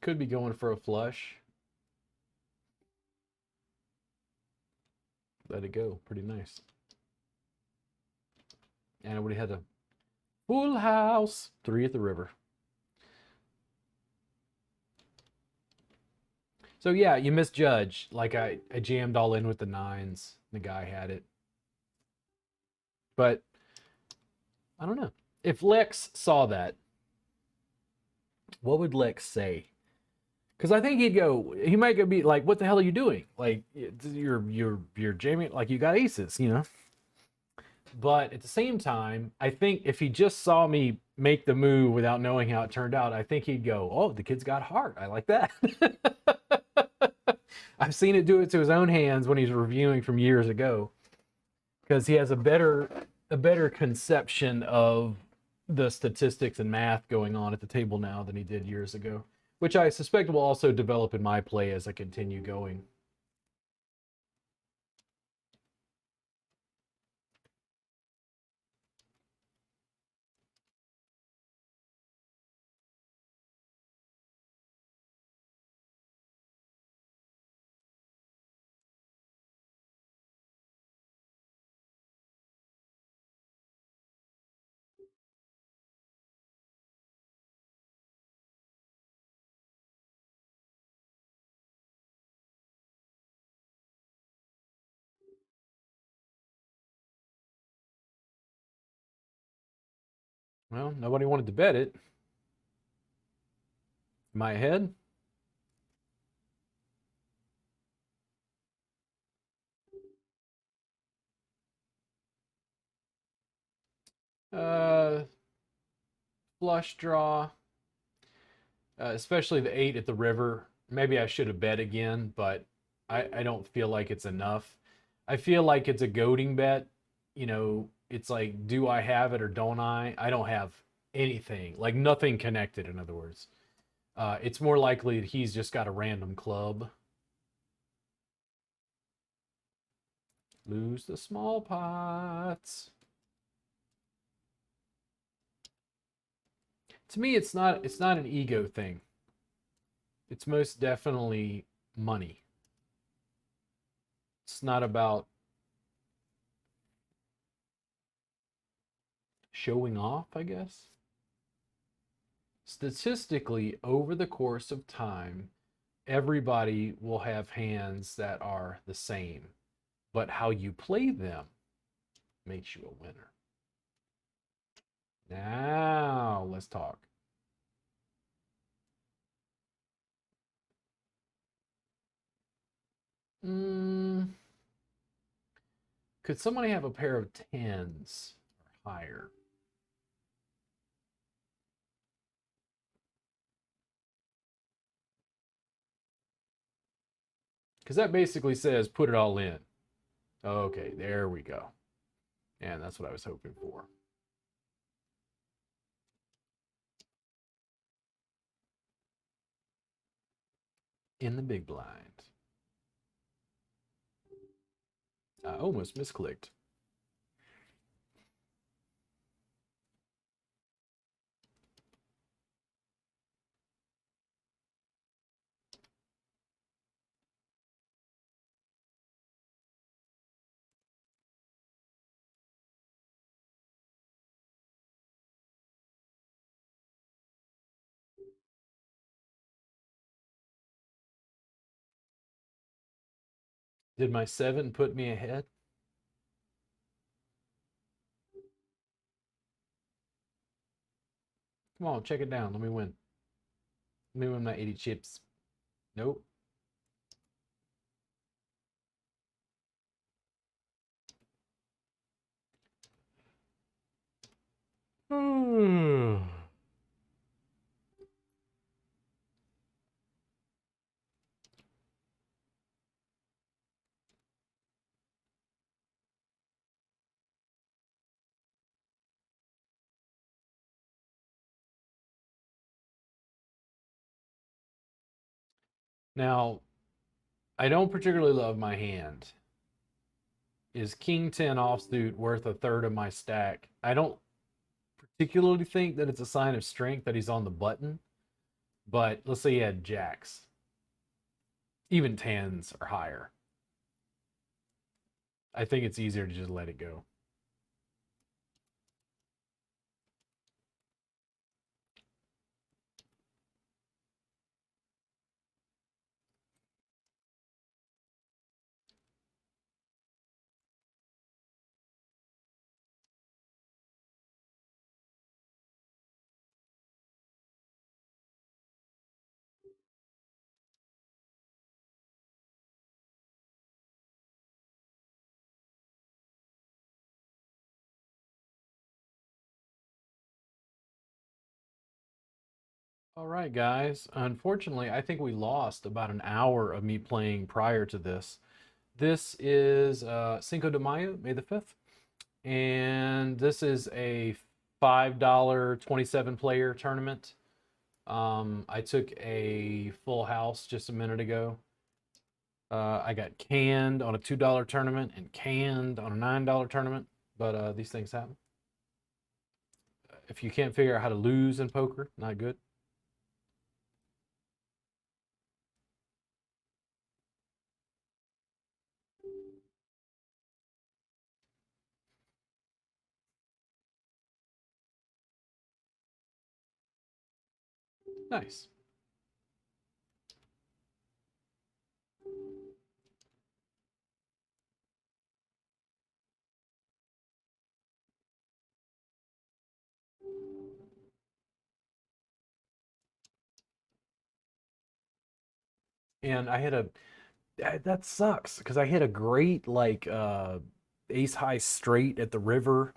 Could be going for a flush. Let it go. Pretty nice. And we had a full house. 3 at the river. So yeah, you misjudged. Like I jammed all in with the nines. The guy had it. But I don't know. If Lex saw that, what would Lex say? Because I think he'd go. He might go be like, "What the hell are you doing? Like you're jamming. Like you got aces, you know." But at the same time, I think if he just saw me make the move without knowing how it turned out, I think he'd go, "Oh, the kid's got heart. I like that." I've seen it do it to his own hands when he's reviewing from years ago, because he has a better conception of the statistics and math going on at the table now than he did years ago, which I suspect will also develop in my play as I continue going. Well, nobody wanted to bet it. Am I ahead? Uh, Flush draw, especially the 8 at the river. Maybe I should have bet again, but I don't feel like it's enough. I feel like it's a goading bet. It's like, do I have it or don't I? I don't have anything, like nothing connected, in other words. It's more likely that he's just got a random club. Lose the small pots. To me, it's not an ego thing. It's most definitely money. It's not about showing off, I guess. Statistically, over the course of time, everybody will have hands that are the same, but how you play them makes you a winner. Now, let's talk. Mm, could somebody have a pair of tens or higher? Because that basically says put it all in. Okay, there we go. And that's what I was hoping for. In the big blind. I almost misclicked. Did my 7 put me ahead? Come on, check it down. Let me win. Let me win my 80 chips. Nope. Hmm. Now, I don't particularly love my hand. Is King 10 offsuit worth a third of my stack? I don't particularly think that it's a sign of strength that he's on the button, but let's say he had jacks. Even 10s are higher. I think it's easier to just let it go. All right, guys. Unfortunately, I think we lost about an hour of me playing prior to this. This is Cinco de Mayo, May the 5th. And this is a $5 27 player tournament. I took a full house just a minute ago. I got canned on a $2 tournament and canned on a $9 tournament, but these things happen. If you can't figure out how to lose in poker, not good. Nice. And I had a that sucks because I hit a great like ace high straight at the river.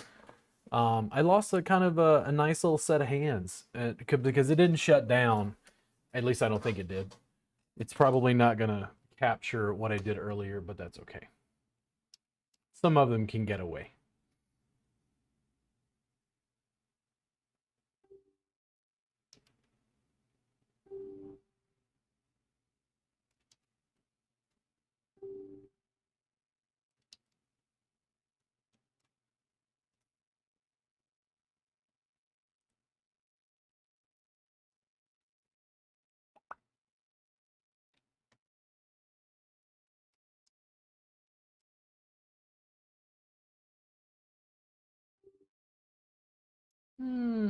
I lost a kind of a nice little set of hands because it didn't shut down. At least I don't think it did. It's probably not gonna capture what I did earlier, but that's okay. Some of them can get away. Hmm.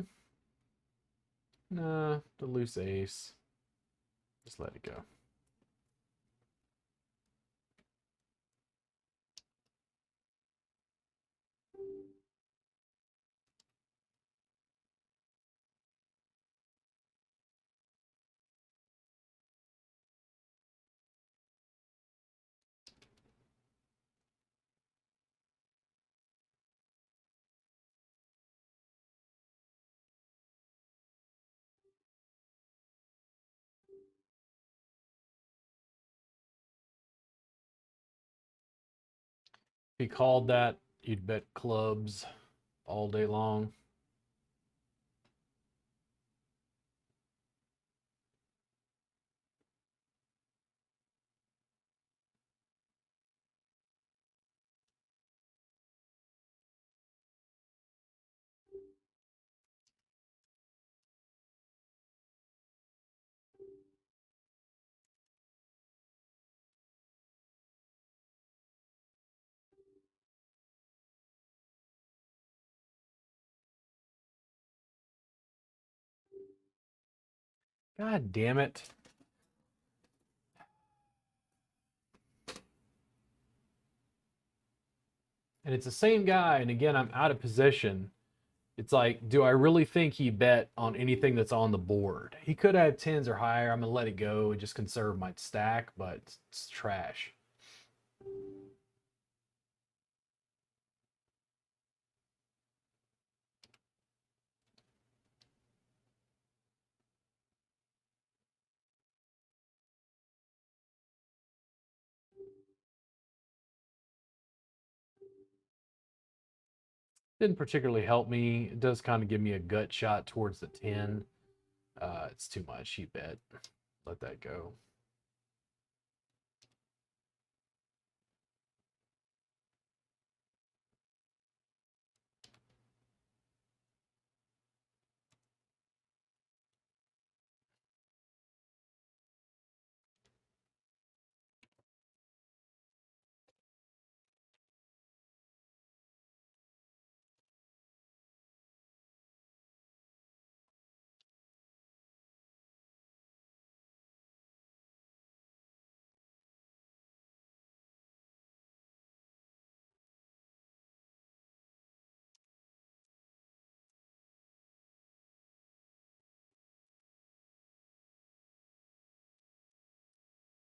Nah, the loose ace. Just let it go. If he called that, you'd bet clubs all day long. God damn it. And it's the same guy, and again, I'm out of position. It's like, do I really think he bet on anything that's on the board? He could have 10s or higher. I'm gonna let it go and just conserve my stack, but it's trash. Didn't particularly help me. It does kind of give me a gut shot towards the 10. It's too much. He bet. Let that go.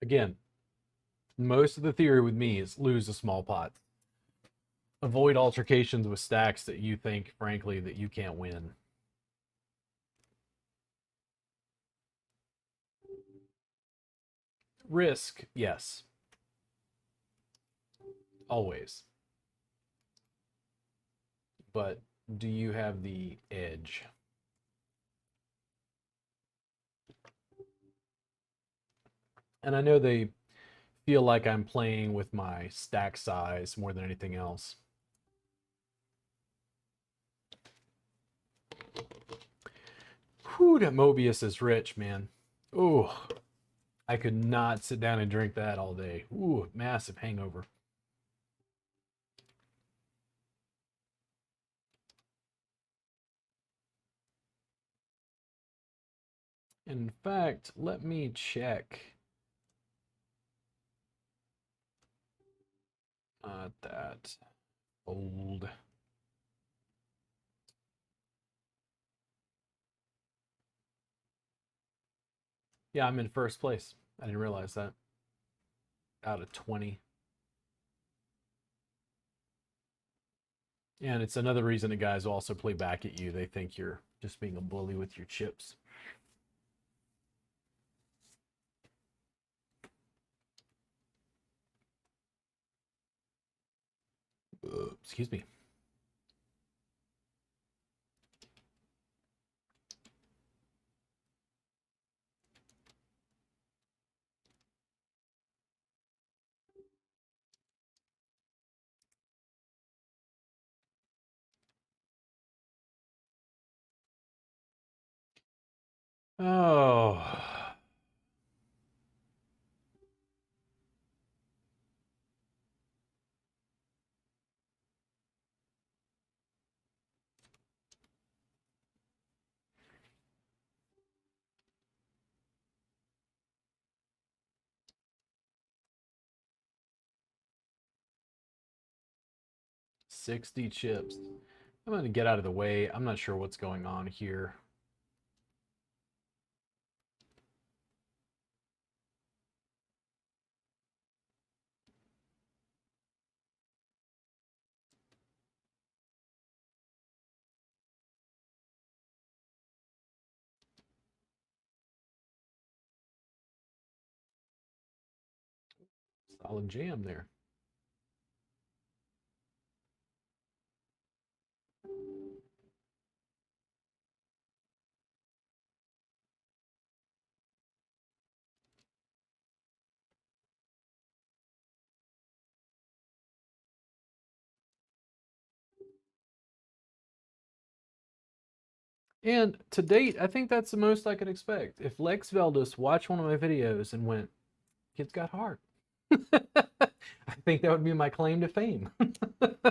Again, most of the theory with me is lose the small pots. Avoid altercations with stacks that you think, frankly, that you can't win. Risk, yes. Always. But do you have the edge? And I know they feel like I'm playing with my stack size more than anything else. Whew, that Mobius is rich, man. Ooh, I could not sit down and drink that all day. Ooh, massive hangover. In fact, let me check that old. Yeah, I'm in first place. I didn't realize that. Out of 20. And it's another reason that guys will also play back at you. They think you're just being a bully with your chips. Excuse me. Oh. 60 chips. I'm going to get out of the way. I'm not sure what's going on here. Solid jam there. And to date, I think that's the most I could expect. If Lex Veldis watched one of my videos and went, "Kids got heart," I think that would be my claim to fame. It's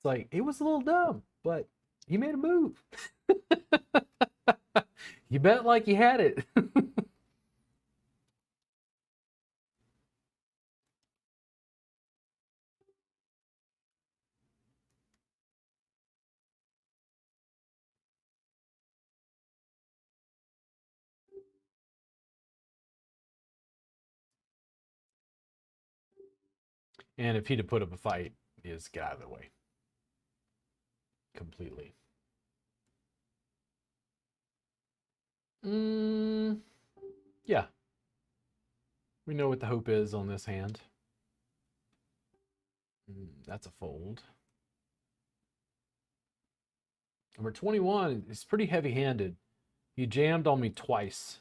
like, it was a little dumb, but you made a move. You bet like you had it. And if he'd have put up a fight, is get out of the way completely. Mm, yeah, we know what the hope is on this hand. That's a fold. Number 21 is pretty heavy handed. He jammed on me twice.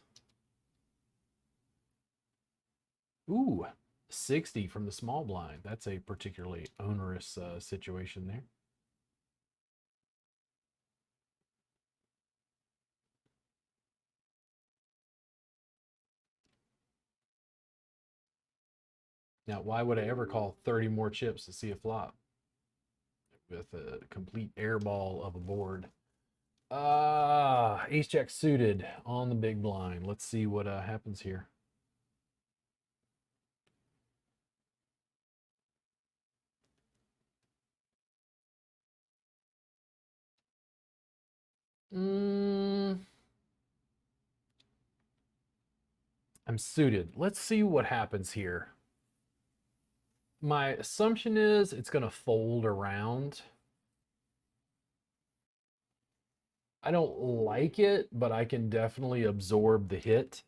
Ooh, 60 from the small blind. That's a particularly onerous situation there. Now, why would I ever call 30 more chips to see a flop with a complete airball of a board? Ace jack suited on the big blind. Let's see what happens here. I I'm suited. Let's see what happens here. My assumption is it's going to fold around. I don't like it, but I can definitely absorb the hit.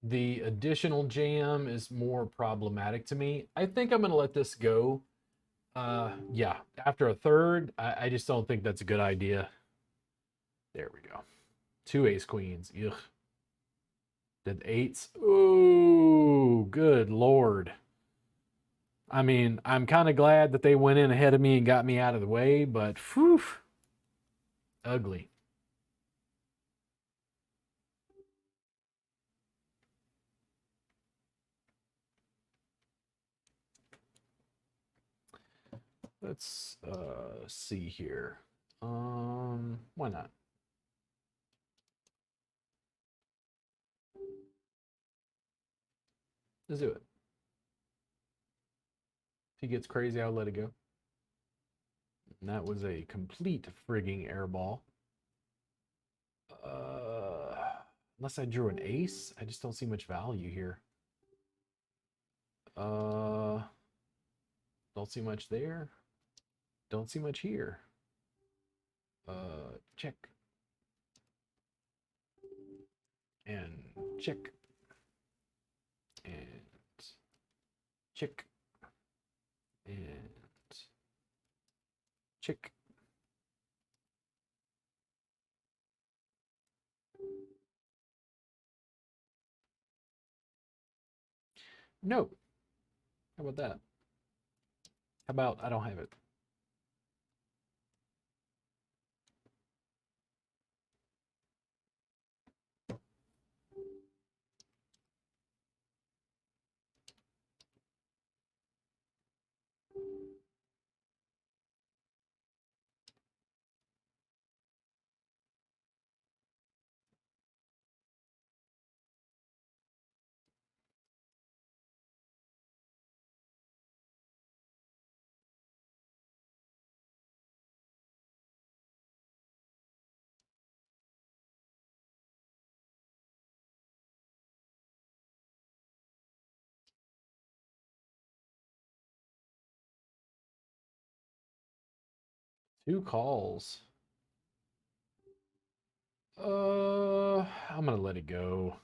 The additional jam is more problematic to me. I think I'm going to let this go. Yeah, after a third, I just don't think that's a good idea. There we go. Two ace queens. Ugh. Did eights. Ooh, good lord. I mean, I'm kind of glad that they went in ahead of me and got me out of the way, but whew, ugly. Let's see here. Why not? Let's do it. If he gets crazy, I'll let it go. And that was a complete frigging airball. Unless I drew an ace, I just don't see much value here. Don't see much there. Don't see much here. Check. And check. And check. And check. No. How about that? How about I don't have it? Two calls. I'm gonna let it go.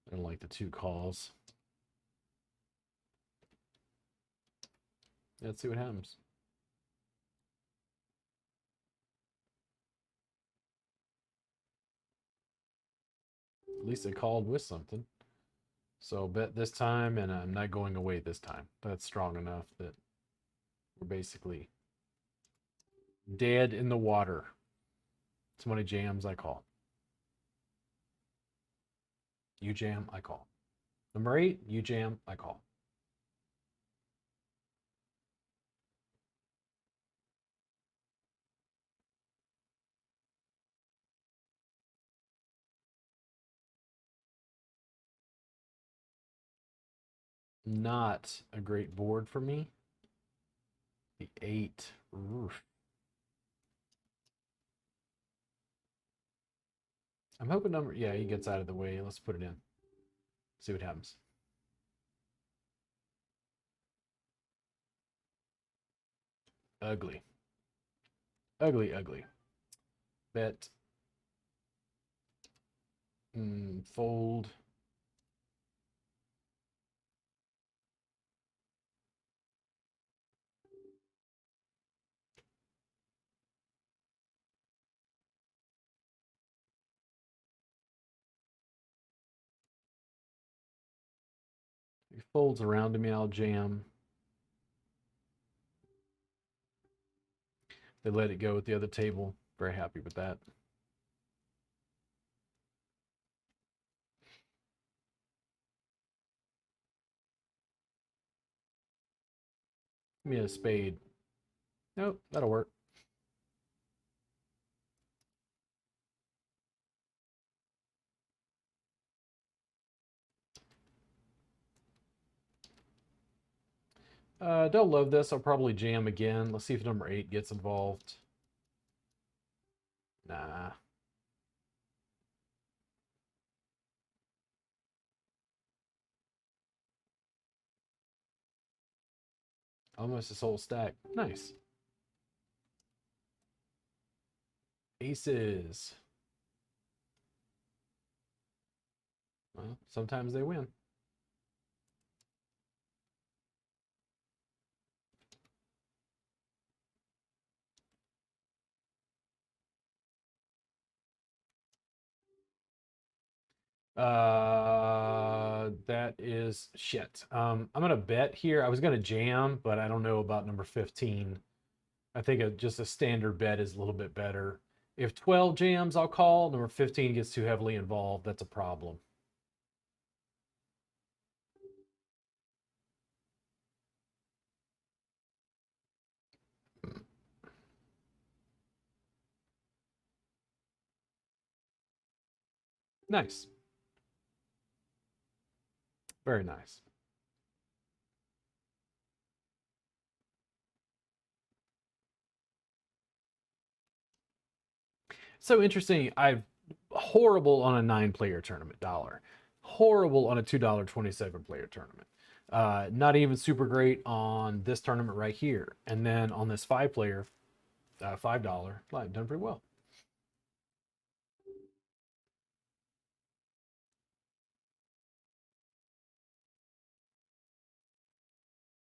I don't like the two calls. Let's see what happens. At least I called with something. So bet this time, and I'm not going away this time. That's strong enough that we're basically dead in the water. So many jams I call. You jam, I call. Number 8, you jam, I call. Not a great board for me. The 8. Oof. I'm hoping number, yeah, he gets out of the way. Let's put it in. See what happens. Ugly. Ugly, ugly. Bet. Fold. He folds around to me, I'll jam. They let it go at the other table. Very happy with that. Give me a spade. Nope, that'll work. Don't love this. I'll probably jam again. Let's see if number 8 gets involved. Nah. Almost his whole stack. Nice. Aces. Well, sometimes they win. That is shit. I'm gonna bet here. I was gonna jam, but I don't know about number 15. I think just a standard bet is a little bit better. If 12 jams, I'll call. Number 15 gets too heavily involved. That's a problem. Nice. Very nice. So interesting. I've horrible on a 9-player tournament dollar. Horrible on a $2 27-player tournament. Not even super great on this tournament right here. And then on this 5-player, $5, I've done pretty well.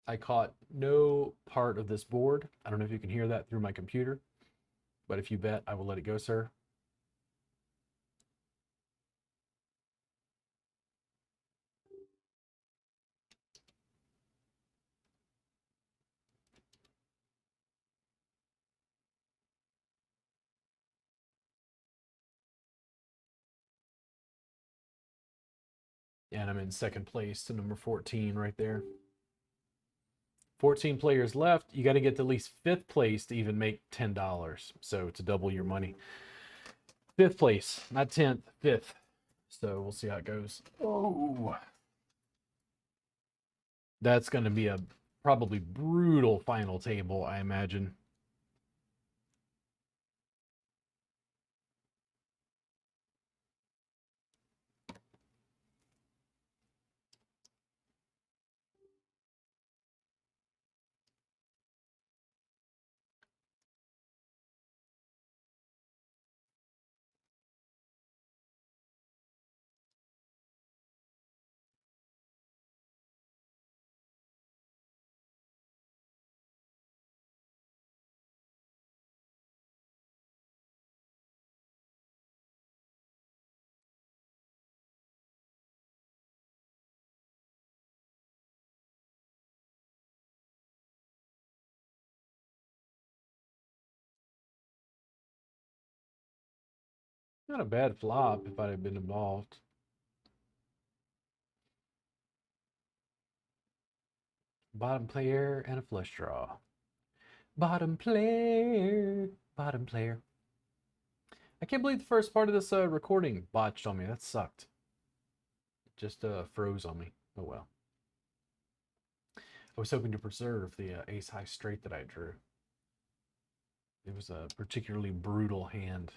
I caught no part of this board. I don't know if you can hear that through my computer, but if you bet, I will let it go, sir. And I'm in second place to number 14 right there. 14 players left. You got to get to at least fifth place to even make $10. So to double your money. Fifth place, not 10th, fifth. So we'll see how it goes. Oh, that's going to be a probably brutal final table, I imagine. Not a bad flop if I'd have been involved. Bottom player and a flush draw. Bottom player. Bottom player. I can't believe the first part of this recording botched on me. That sucked. Just froze on me. Oh well. I was hoping to preserve the ace high straight that I drew. It was a particularly brutal hand.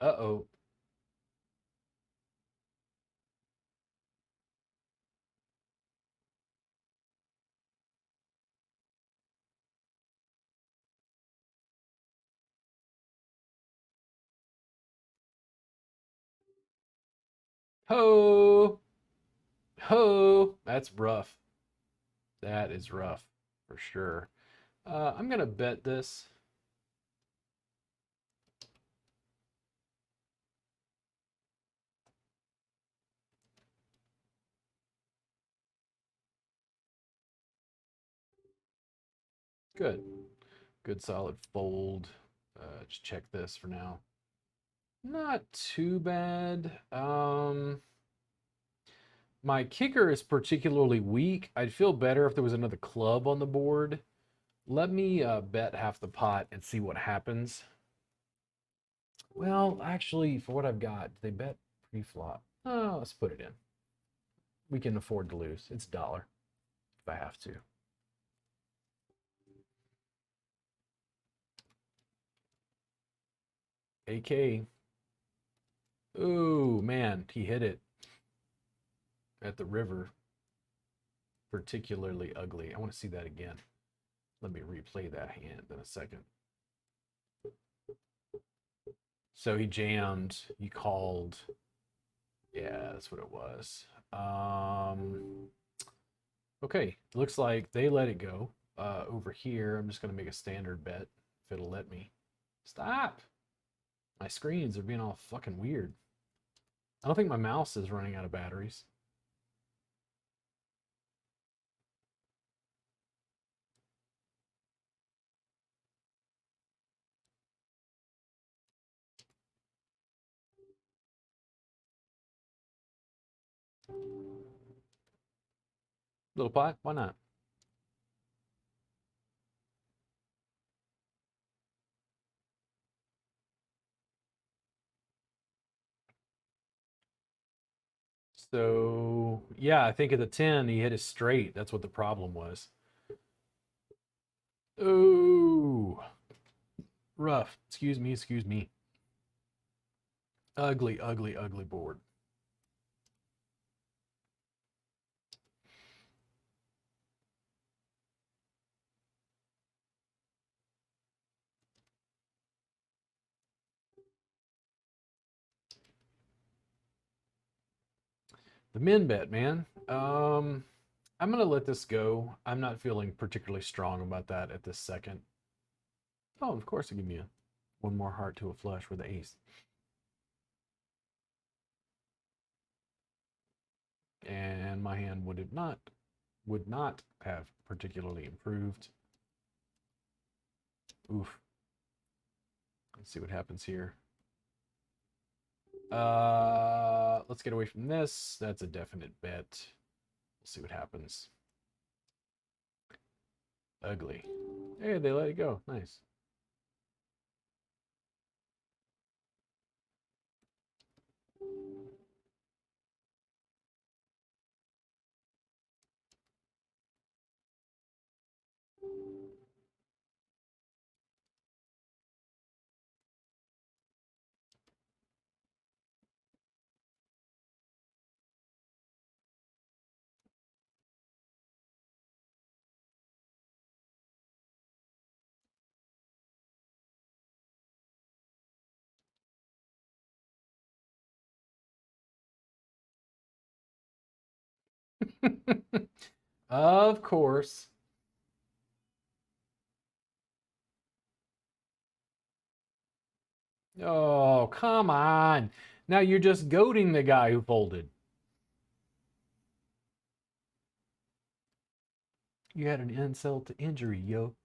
Uh-oh. Ho! Ho! That's rough. That is rough for sure. I'm gonna bet this. Good. Good solid fold. Just check this for now. Not too bad. My kicker is particularly weak. I'd feel better if there was another club on the board. Let me bet half the pot and see what happens. Well, actually, for what I've got, they bet pre-flop. Oh, let's put it in. We can afford to lose. It's a dollar if I have to. AK. Ooh, man, he hit it at the river. Particularly ugly. I want to see that again. Let me replay that hand in a second. So he jammed, you called. Yeah, that's what it was. Okay, looks like they let it go. Over here, I'm just going to make a standard bet if it'll let me. Stop! My screens are being all fucking weird. I don't think my mouse is running out of batteries. Little pot? Why not? So, yeah, I think at the 10, he hit it straight. That's what the problem was. Ooh, rough. Excuse me, excuse me. Ugly, ugly, ugly board. The min bet, man. I'm gonna let this go. I'm not feeling particularly strong about that at this second. Oh, of course, it give me one more heart to a flush with the ace. And my hand would not have particularly improved. Oof. Let's see what happens here. Let's get away from this. That's a definite bet. We'll see what happens. Ugly. Hey, they let it go. Nice. Of course. Oh, come on. Now you're just goading the guy who folded. You had an insult to injury, yo.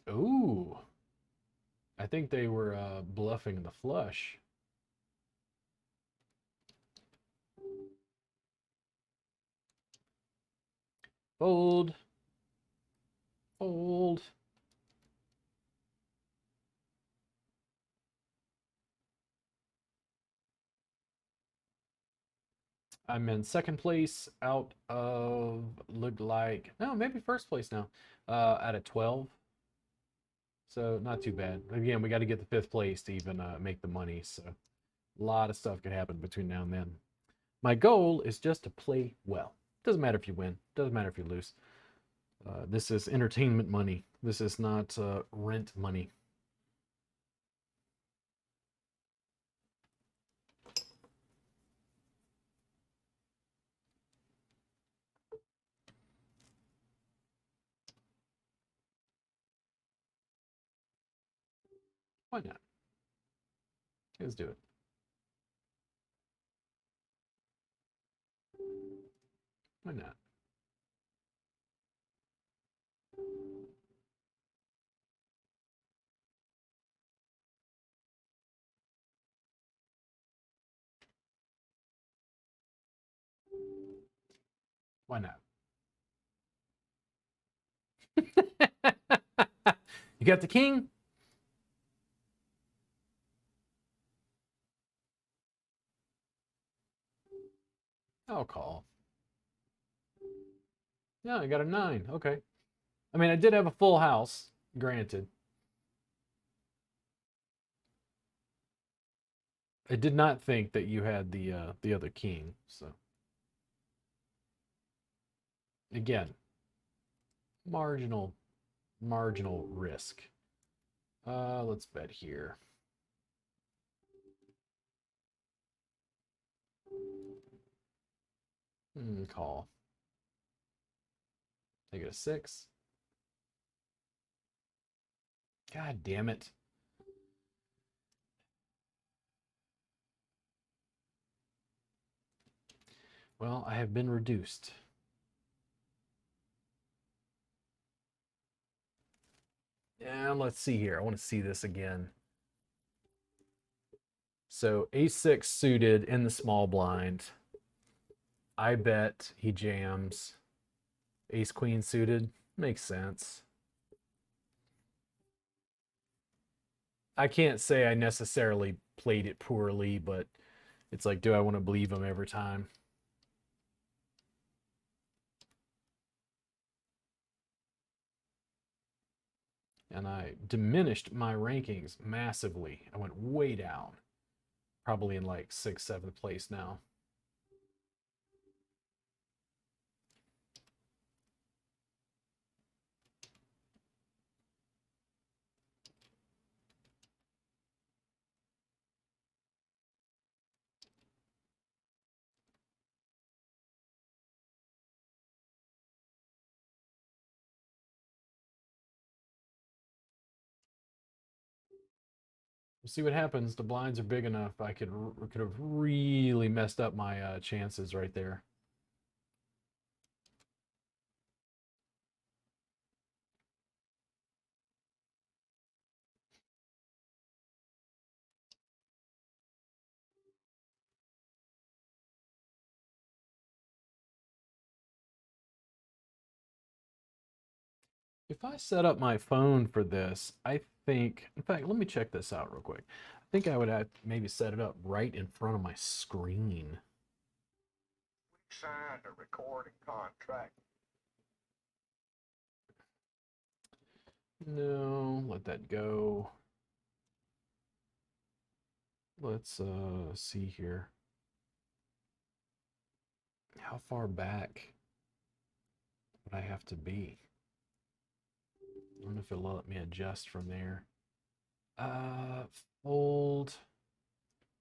Ooh. I think they were bluffing the flush. Fold. Fold. I'm in second place out of, looked like, no, maybe first place now, out of 12. So not too bad. Again, we got to get the fifth place to even make the money. So a lot of stuff could happen between now and then. My goal is just to play well. Doesn't matter if you win. Doesn't matter if you lose. This is entertainment money. This is not rent money. Why not? Let's do it. Why not? Why not? You got the king? I'll call. Yeah, I got a 9. Okay. I mean, I did have a full house, granted. I did not think that you had the other king. So again, marginal marginal risk. Let's bet here. Call. Take it a 6. God damn it. Well, I have been reduced. And let's see here. I want to see this again. So ace-6 suited in the small blind. I bet he jams. Ace-queen suited. Makes sense. I can't say I necessarily played it poorly, but it's like, do I want to believe him every time? And I diminished my rankings massively. I went way down. Probably in like 6th, 7th place now. We'll see what happens. The blinds are big enough. I could have really messed up my chances right there. If I set up my phone for this, I think, in fact, let me check this out real quick. I think I would have maybe set it up right in front of my screen. We signed a recording contract. No, let that go. Let's see here. How far back would I have to be? I don't know if it'll let me adjust from there. Fold.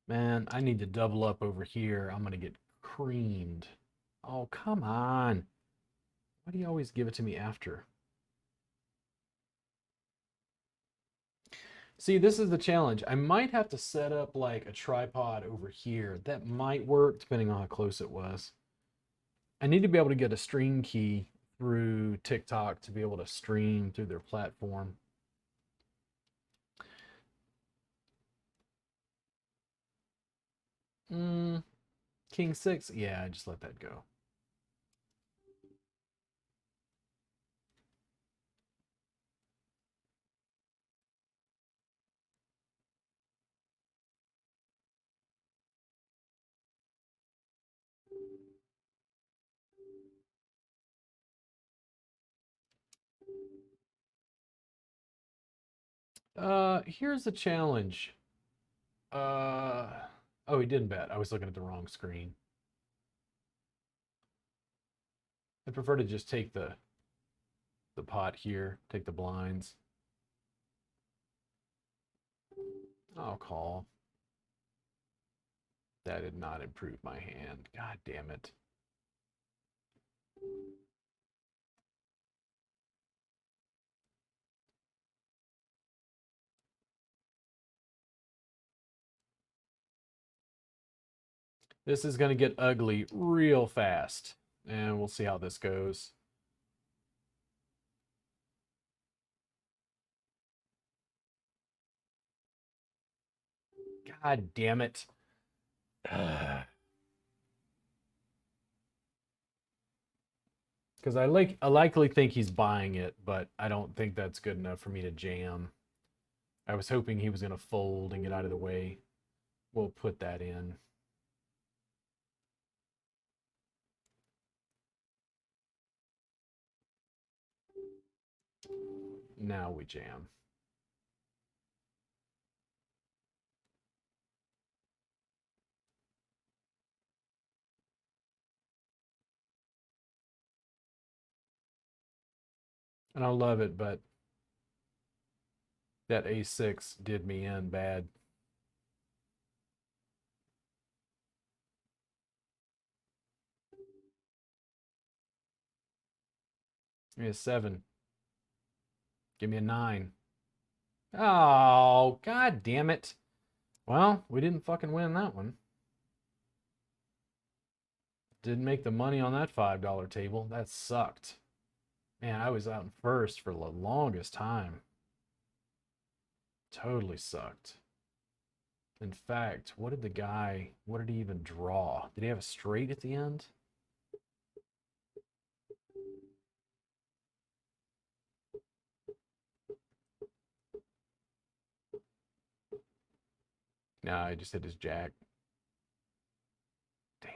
Man, I need to double up over here. I'm gonna get creamed. Oh, come on. Why do you always give it to me after? See, this is the challenge. I might have to set up like a tripod over here. That might work depending on how close it was. I need to be able to get a stream key through TikTok to be able to stream through their platform. King 6? Yeah, I just let that go. Here's the challenge. Oh, he didn't bet. I was looking at the wrong screen. I prefer to just take the pot here, take the blinds. I'll call. That did not improve my hand. God damn it. This is going to get ugly real fast. And we'll see how this goes. God damn it. Because I likely think he's buying it, but I don't think that's good enough for me to jam. I was hoping he was going to fold and get out of the way. We'll put that in. Now we jam. And I love it, but that A6 did me in bad. Give me a 7. Give me a 9. Oh, god damn it. Well, we didn't fucking win that one. Didn't make the money on that $5 table. That sucked. Man, I was out in first for the longest time. Totally sucked. In fact, what did he even draw? Did he have a straight at the end? Nah, I just hit his jack. Damn.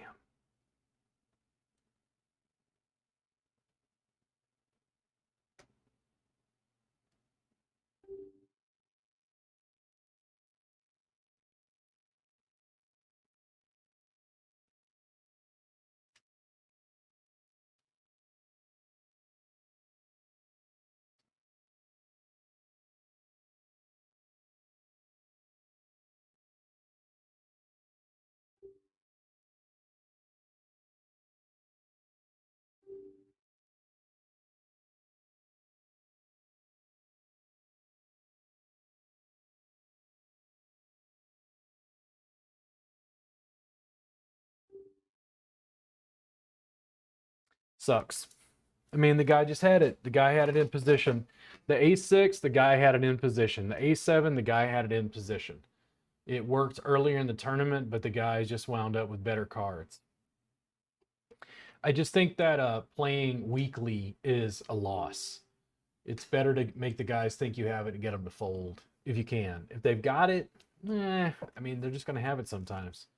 Sucks. I mean, the guy just had it. The guy had it in position. The A6, the guy had it in position. The A7, the guy had it in position. It worked earlier in the tournament, but the guy just wound up with better cards. I just think that playing weekly is a loss. It's better to make the guys think you have it and get them to fold if you can. If they've got it, I mean, they're just going to have it sometimes.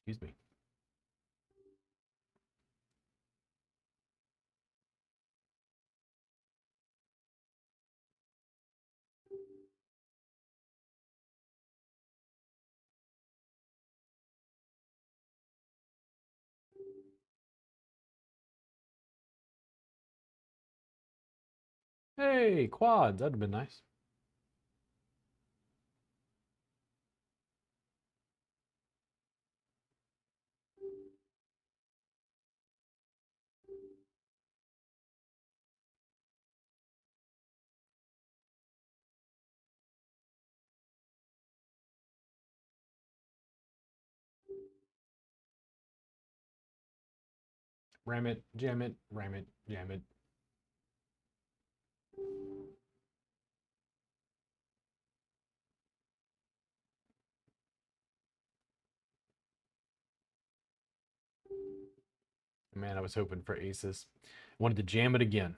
Excuse me. Hey, quads. That'd have been nice. Ram it, jam it, ram it, jam it. Man, I was hoping for aces. Wanted to jam it again.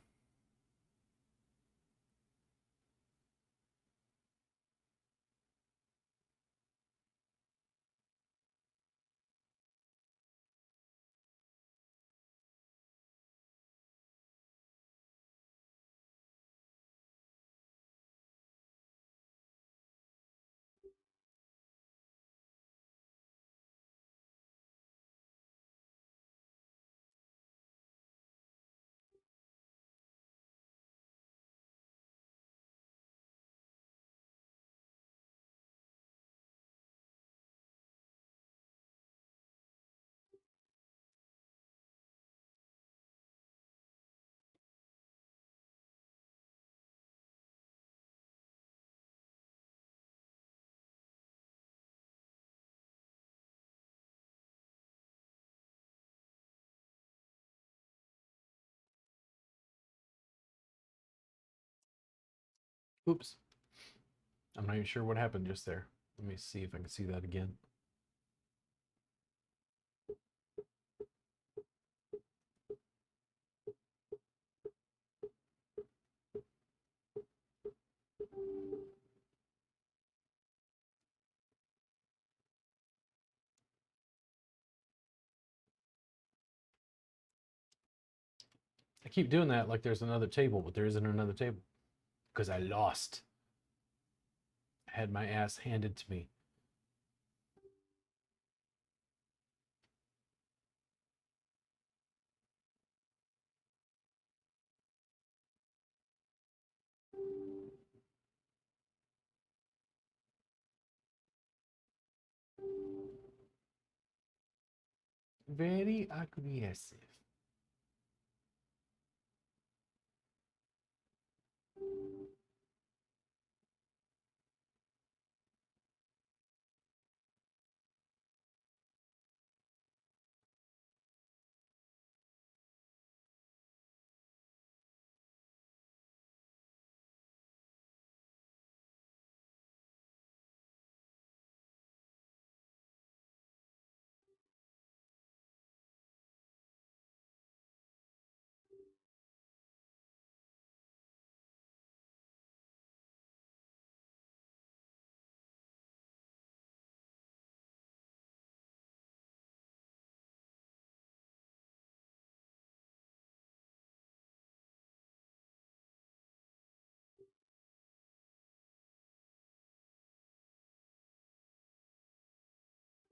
Oops. I'm not even sure what happened just there. Let me see if I can see that again. I keep doing that like there's another table, but there isn't another table. Because I lost. I had my ass handed to me. Very aggressive.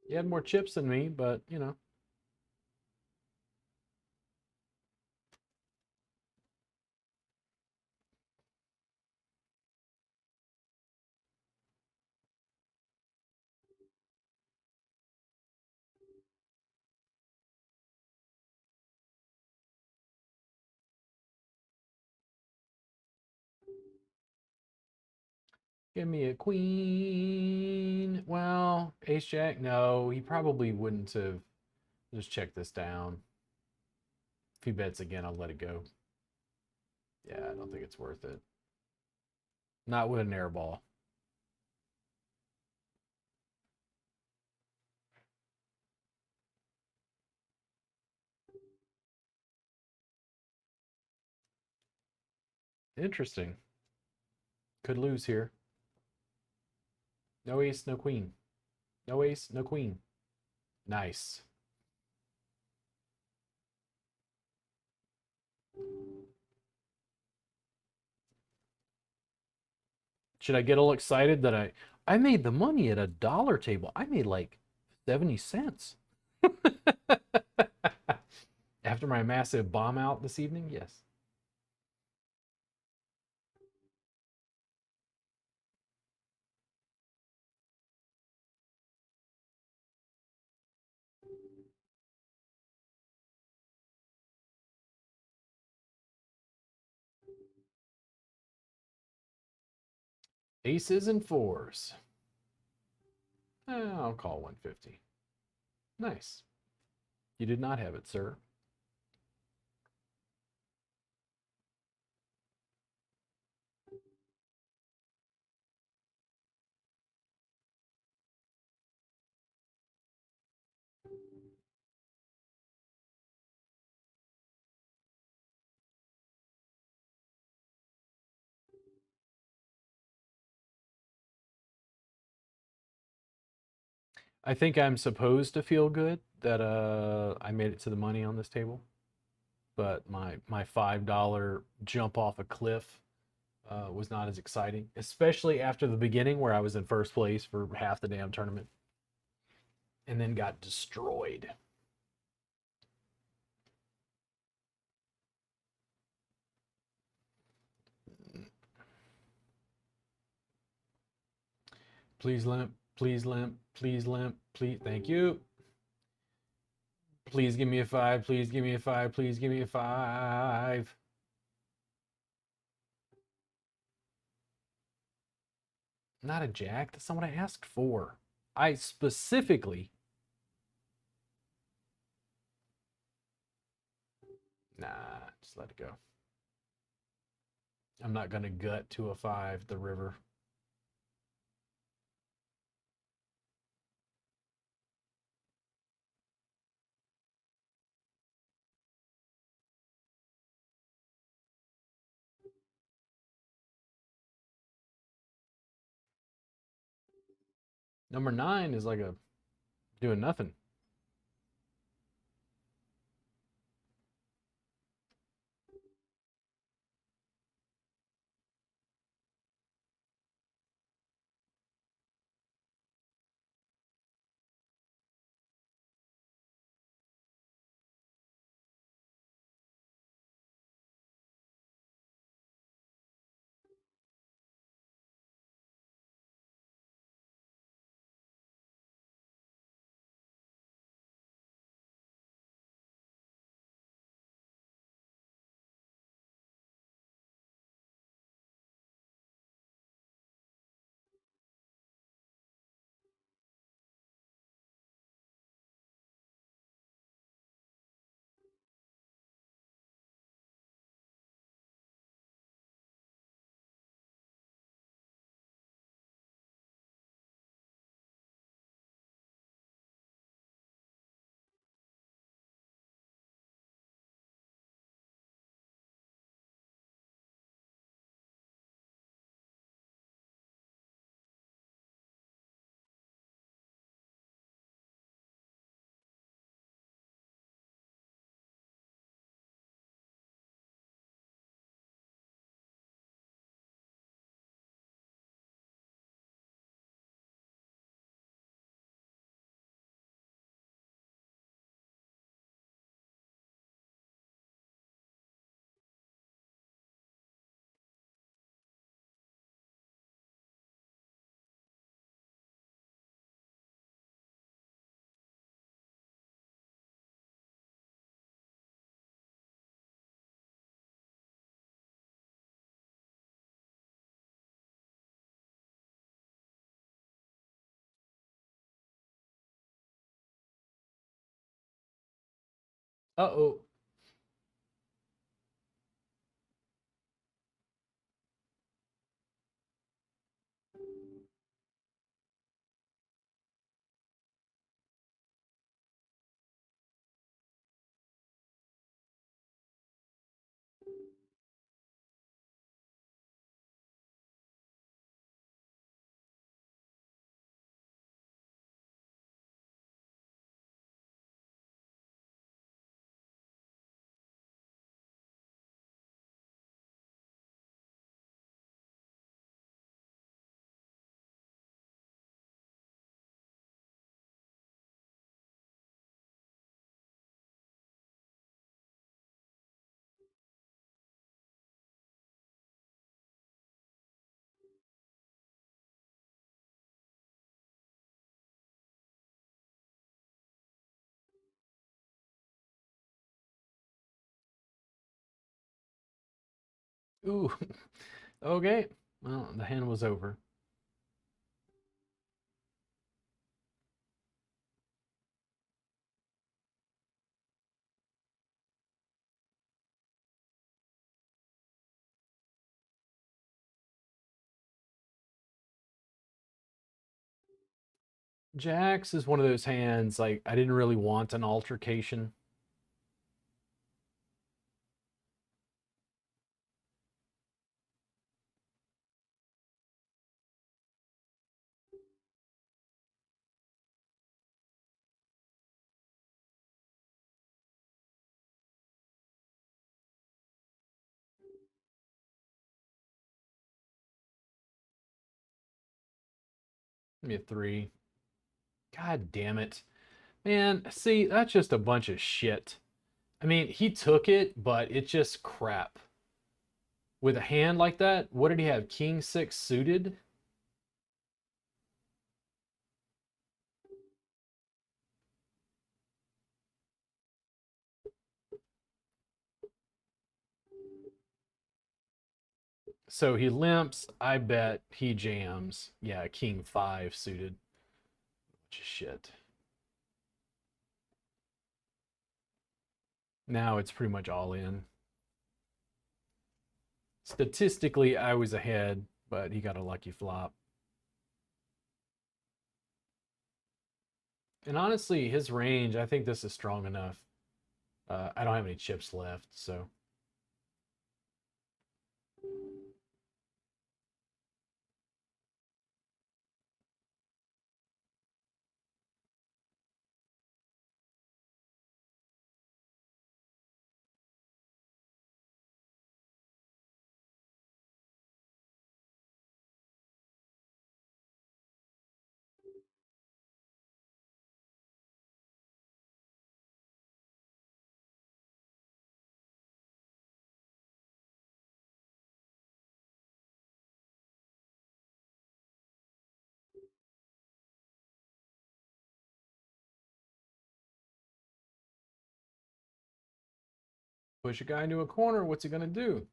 You had more chips than me, but you know. Give me a queen. Well, ace jack. No, he probably wouldn't have. Just check this down. If he bets again, I'll let it go. Yeah, I don't think it's worth it. Not with an air ball. Interesting. Could lose here. No ace, no queen. No ace, no queen. Nice. Should I get all excited that I made the money at a dollar table? I made like 70 cents. After my massive bomb out this evening? Yes. Aces and fours. I'll call 150. Nice. You did not have it, sir. I think I'm supposed to feel good that I made it to the money on this table, but my $5 jump off a cliff was not as exciting, especially after the beginning where I was in first place for half the damn tournament and then got destroyed. Please limp, please limp, please limp, please. Thank you. Please give me a five. Please give me a five. Please give me a five. Not a jack. That's not what I asked for. I specifically. Nah, just let it go. I'm not gonna gut to a 5 the river. Number 9 is like a doing nothing. Uh-oh. Ooh. Okay. Well, the hand was over. Jacks is one of those hands like I didn't really want an altercation. Give me a 3. God damn it. Man, see, that's just a bunch of shit. I mean, he took it, but it's just crap. With a hand like that, what did he have? King 6 suited? So he limps. I bet he jams. Yeah, King 5 suited. Which is shit. Now it's pretty much all in. Statistically, I was ahead, but he got a lucky flop. And honestly, his range, I think this is strong enough. I don't have any chips left, so push a guy into a corner. What's he gonna do?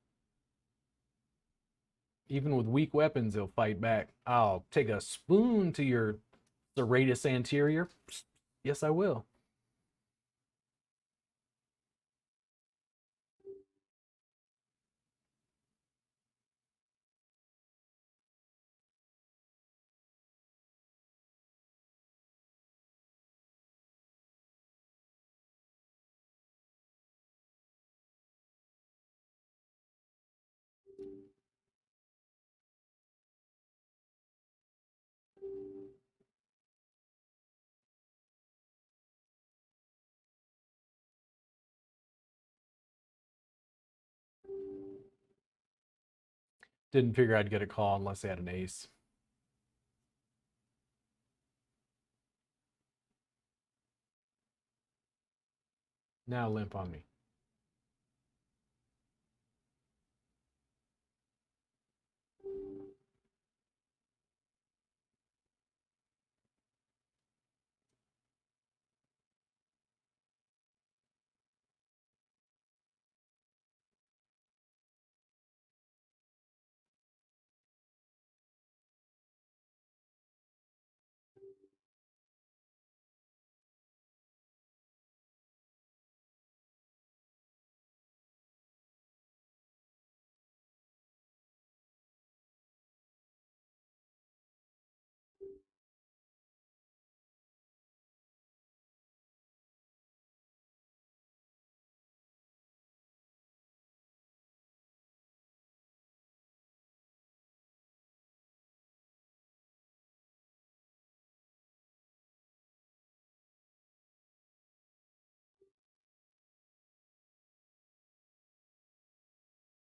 Even with weak weapons, he'll fight back. I'll take a spoon to your serratus anterior. Yes, I will. Didn't figure I'd get a call unless they had an ace. Now limp on me.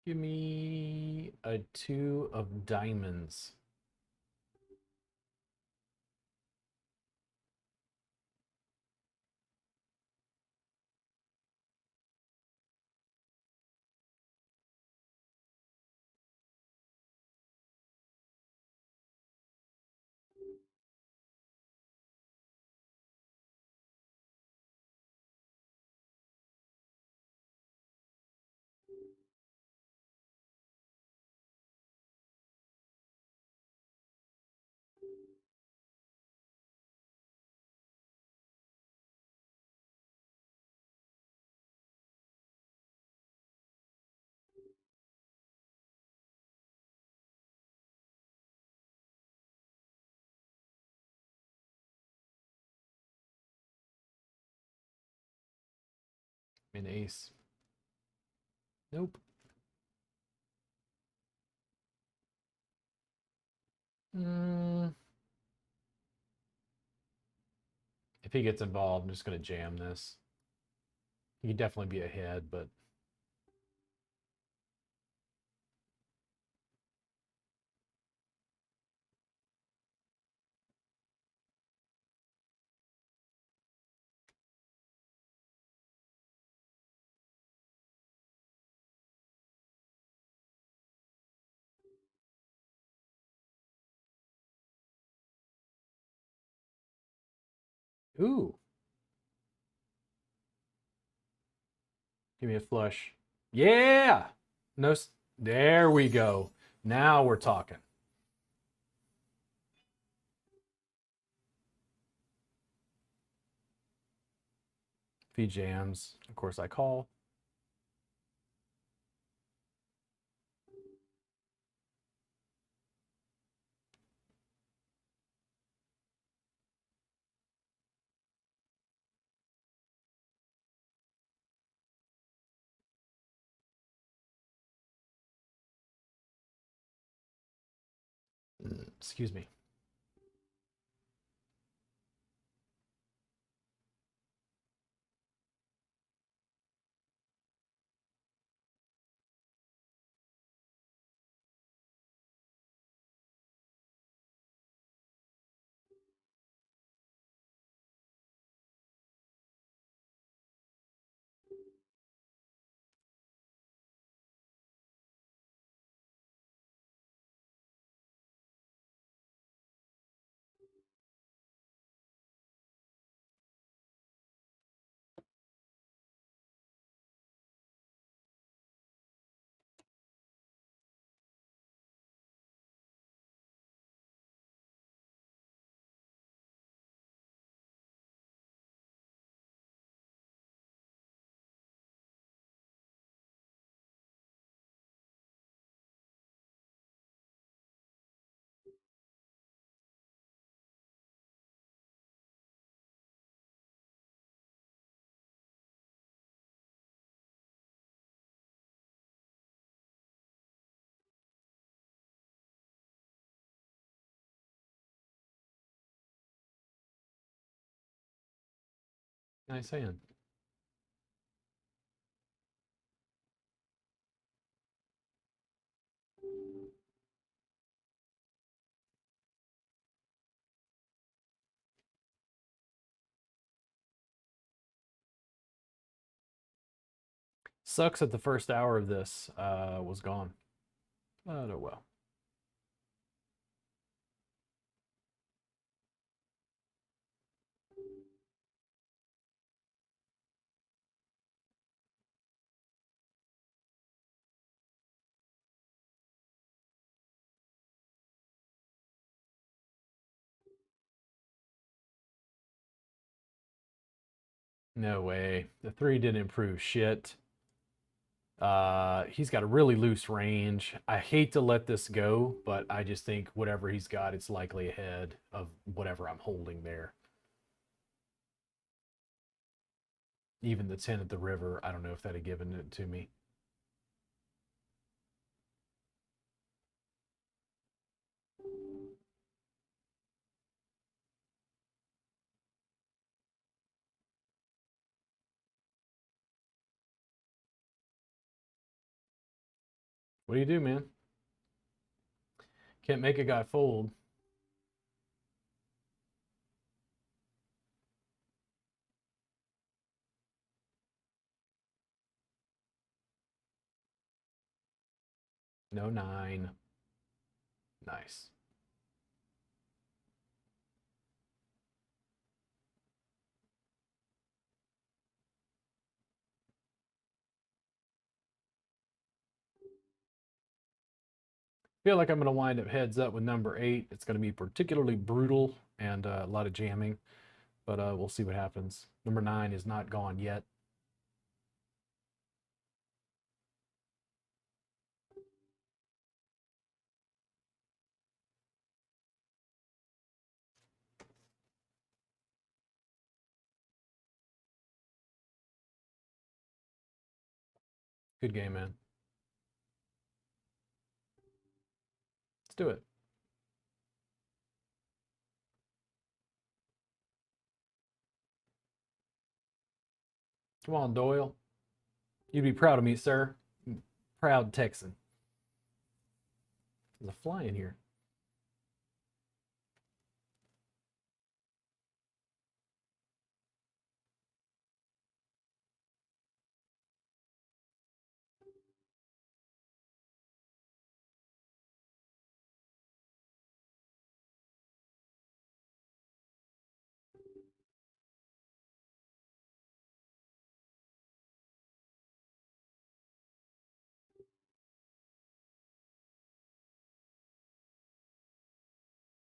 Give me a two of diamonds. An ace. Nope. Mm, if he gets involved, I'm just gonna jam this. He could definitely be ahead, but ooh, give me a flush. Yeah. No. There we go. Now we're talking. If he jams, of course I call. Excuse me. Nice hand. Sucks that the first hour of this was gone. But oh well. No way. The 3 didn't improve shit. He's got a really loose range. I hate to let this go, but I just think whatever he's got, it's likely ahead of whatever I'm holding there. Even the 10 at the river, I don't know if that'd have given it to me. What do you do, man? Can't make a guy fold. No 9. Nice. Feel like I'm going to wind up heads up with number 8. It's going to be particularly brutal and a lot of jamming, but we'll see what happens. Number 9 is not gone yet. Good game, man. Let's do it. Come on, Doyle. You'd be proud of me, sir. Proud Texan. There's a fly in here.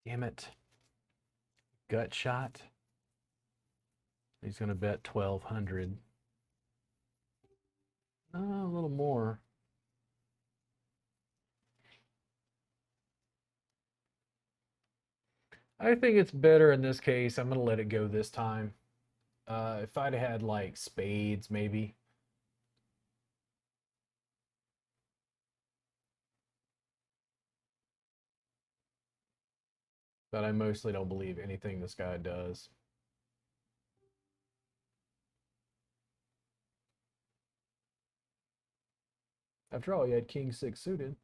Damn it. Gut shot. He's going to bet 1,200. A little more. I think it's better in this case. I'm going to let it go this time. If I'd had like spades, maybe. but I mostly don't believe anything this guy does. After all, he had king six suited.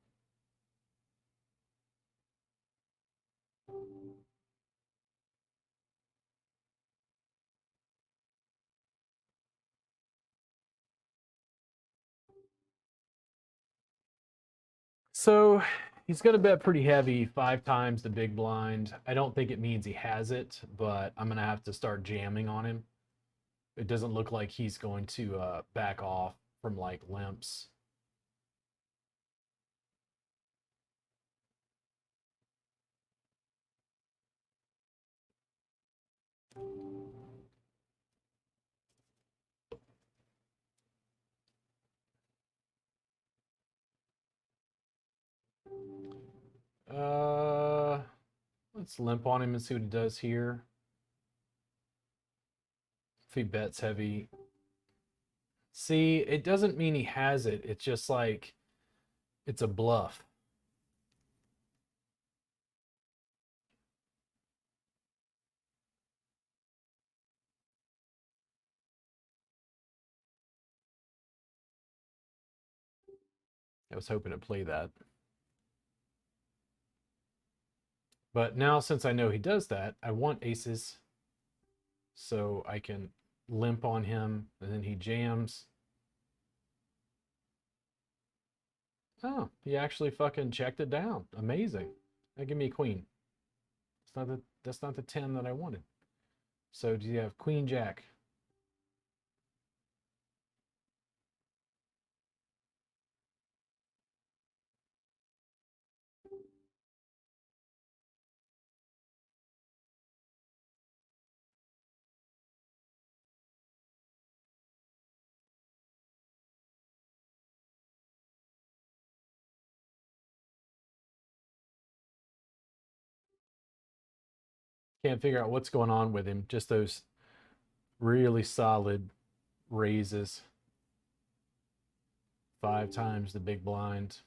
So he's going to bet pretty heavy, 5 times the big blind. I don't think it means he has it, but I'm going to have to start jamming on him. It doesn't look like he's going to back off from like limps. Uh, let's limp on him and see what he does here. If he bets heavy. See, it doesn't mean he has it. It's just like it's a bluff. I was hoping to play that. But now, since I know he does that, I want aces so I can limp on him and then he jams. Oh, he actually fucking checked it down. Amazing. Now give me a queen. That's not the 10 that I wanted. So do you have queen jack? Can't figure out what's going on with him. Just those really solid raises. 5 times the big blind.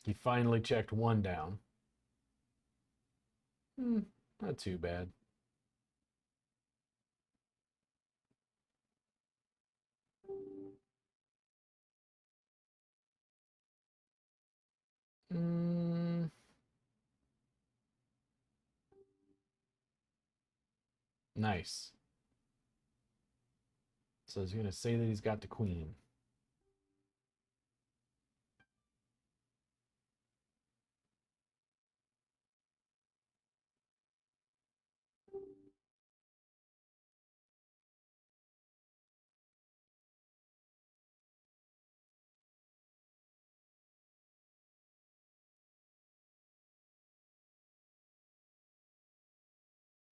He finally checked one down. Not too bad. Mm, nice. So he's going to say that he's got the queen.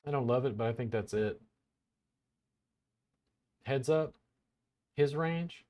I don't love it, but I think that's it. Heads up, his range.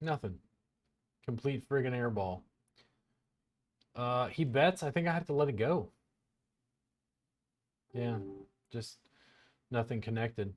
Nothing. Complete friggin' airball. He bets. I think I have to let it go. Yeah, just nothing connected.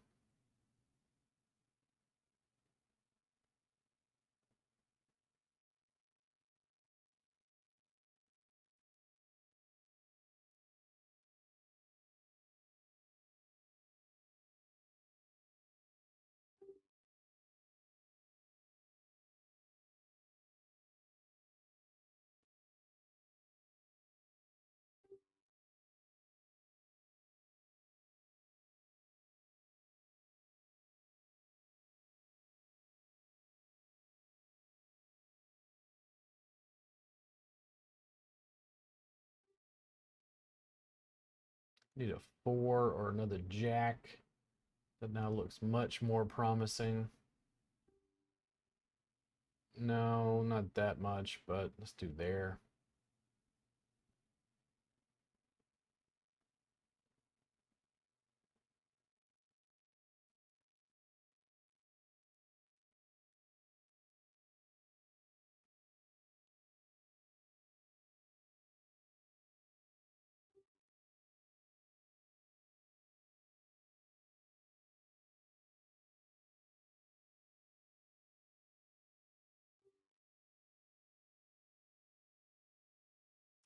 Need a 4 or another jack. That now looks much more promising. No, not that much, but let's do there.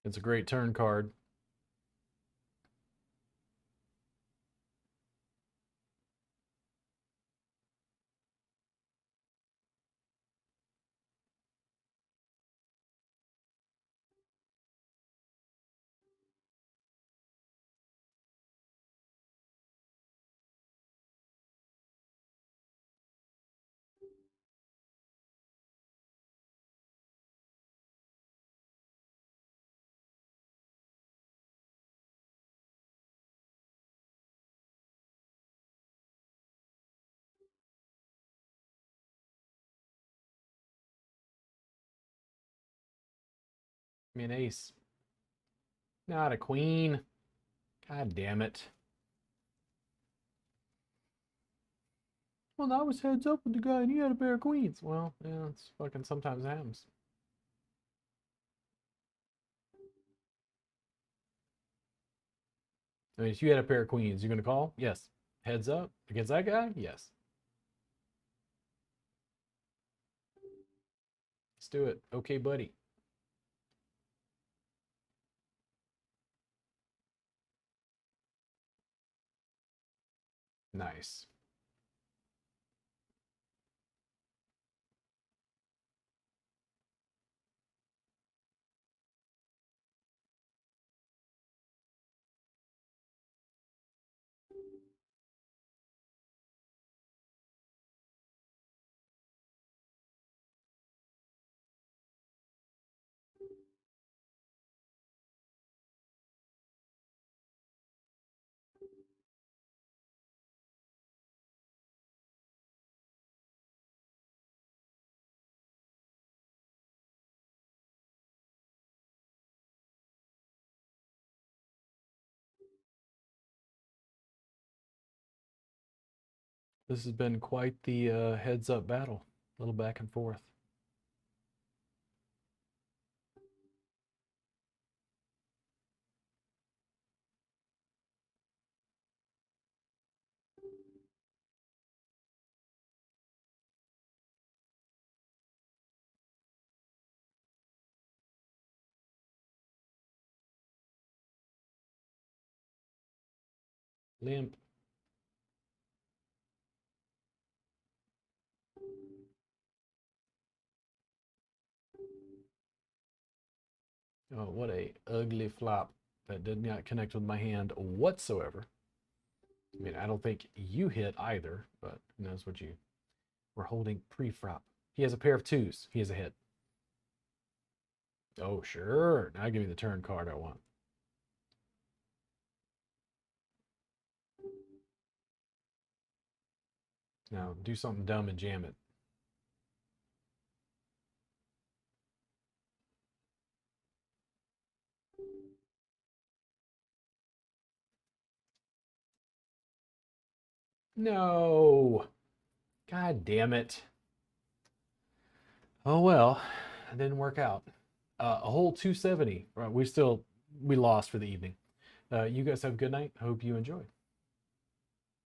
It's a great turn card. Give me an ace. Not a queen. God damn it. Well, I was heads up with the guy and he had a pair of queens. Well, yeah, it's fucking sometimes happens. I mean, if you had a pair of queens, you're gonna call? Yes. Heads up against that guy? Yes. Let's do it. Okay, buddy. Nice. This has been quite the heads up battle. A little back and forth. Limp. Oh, what a ugly flop. That did not connect with my hand whatsoever. I mean, I don't think you hit either, but who knows what you were holding pre-flop. He has a pair of twos. He has a hit. Oh, sure. Now give me the turn card I want. Now do something dumb and jam it. No. God damn it. Oh well, it didn't work out. A whole 270. Right, we lost for the evening. You guys have a good night. Hope you enjoy.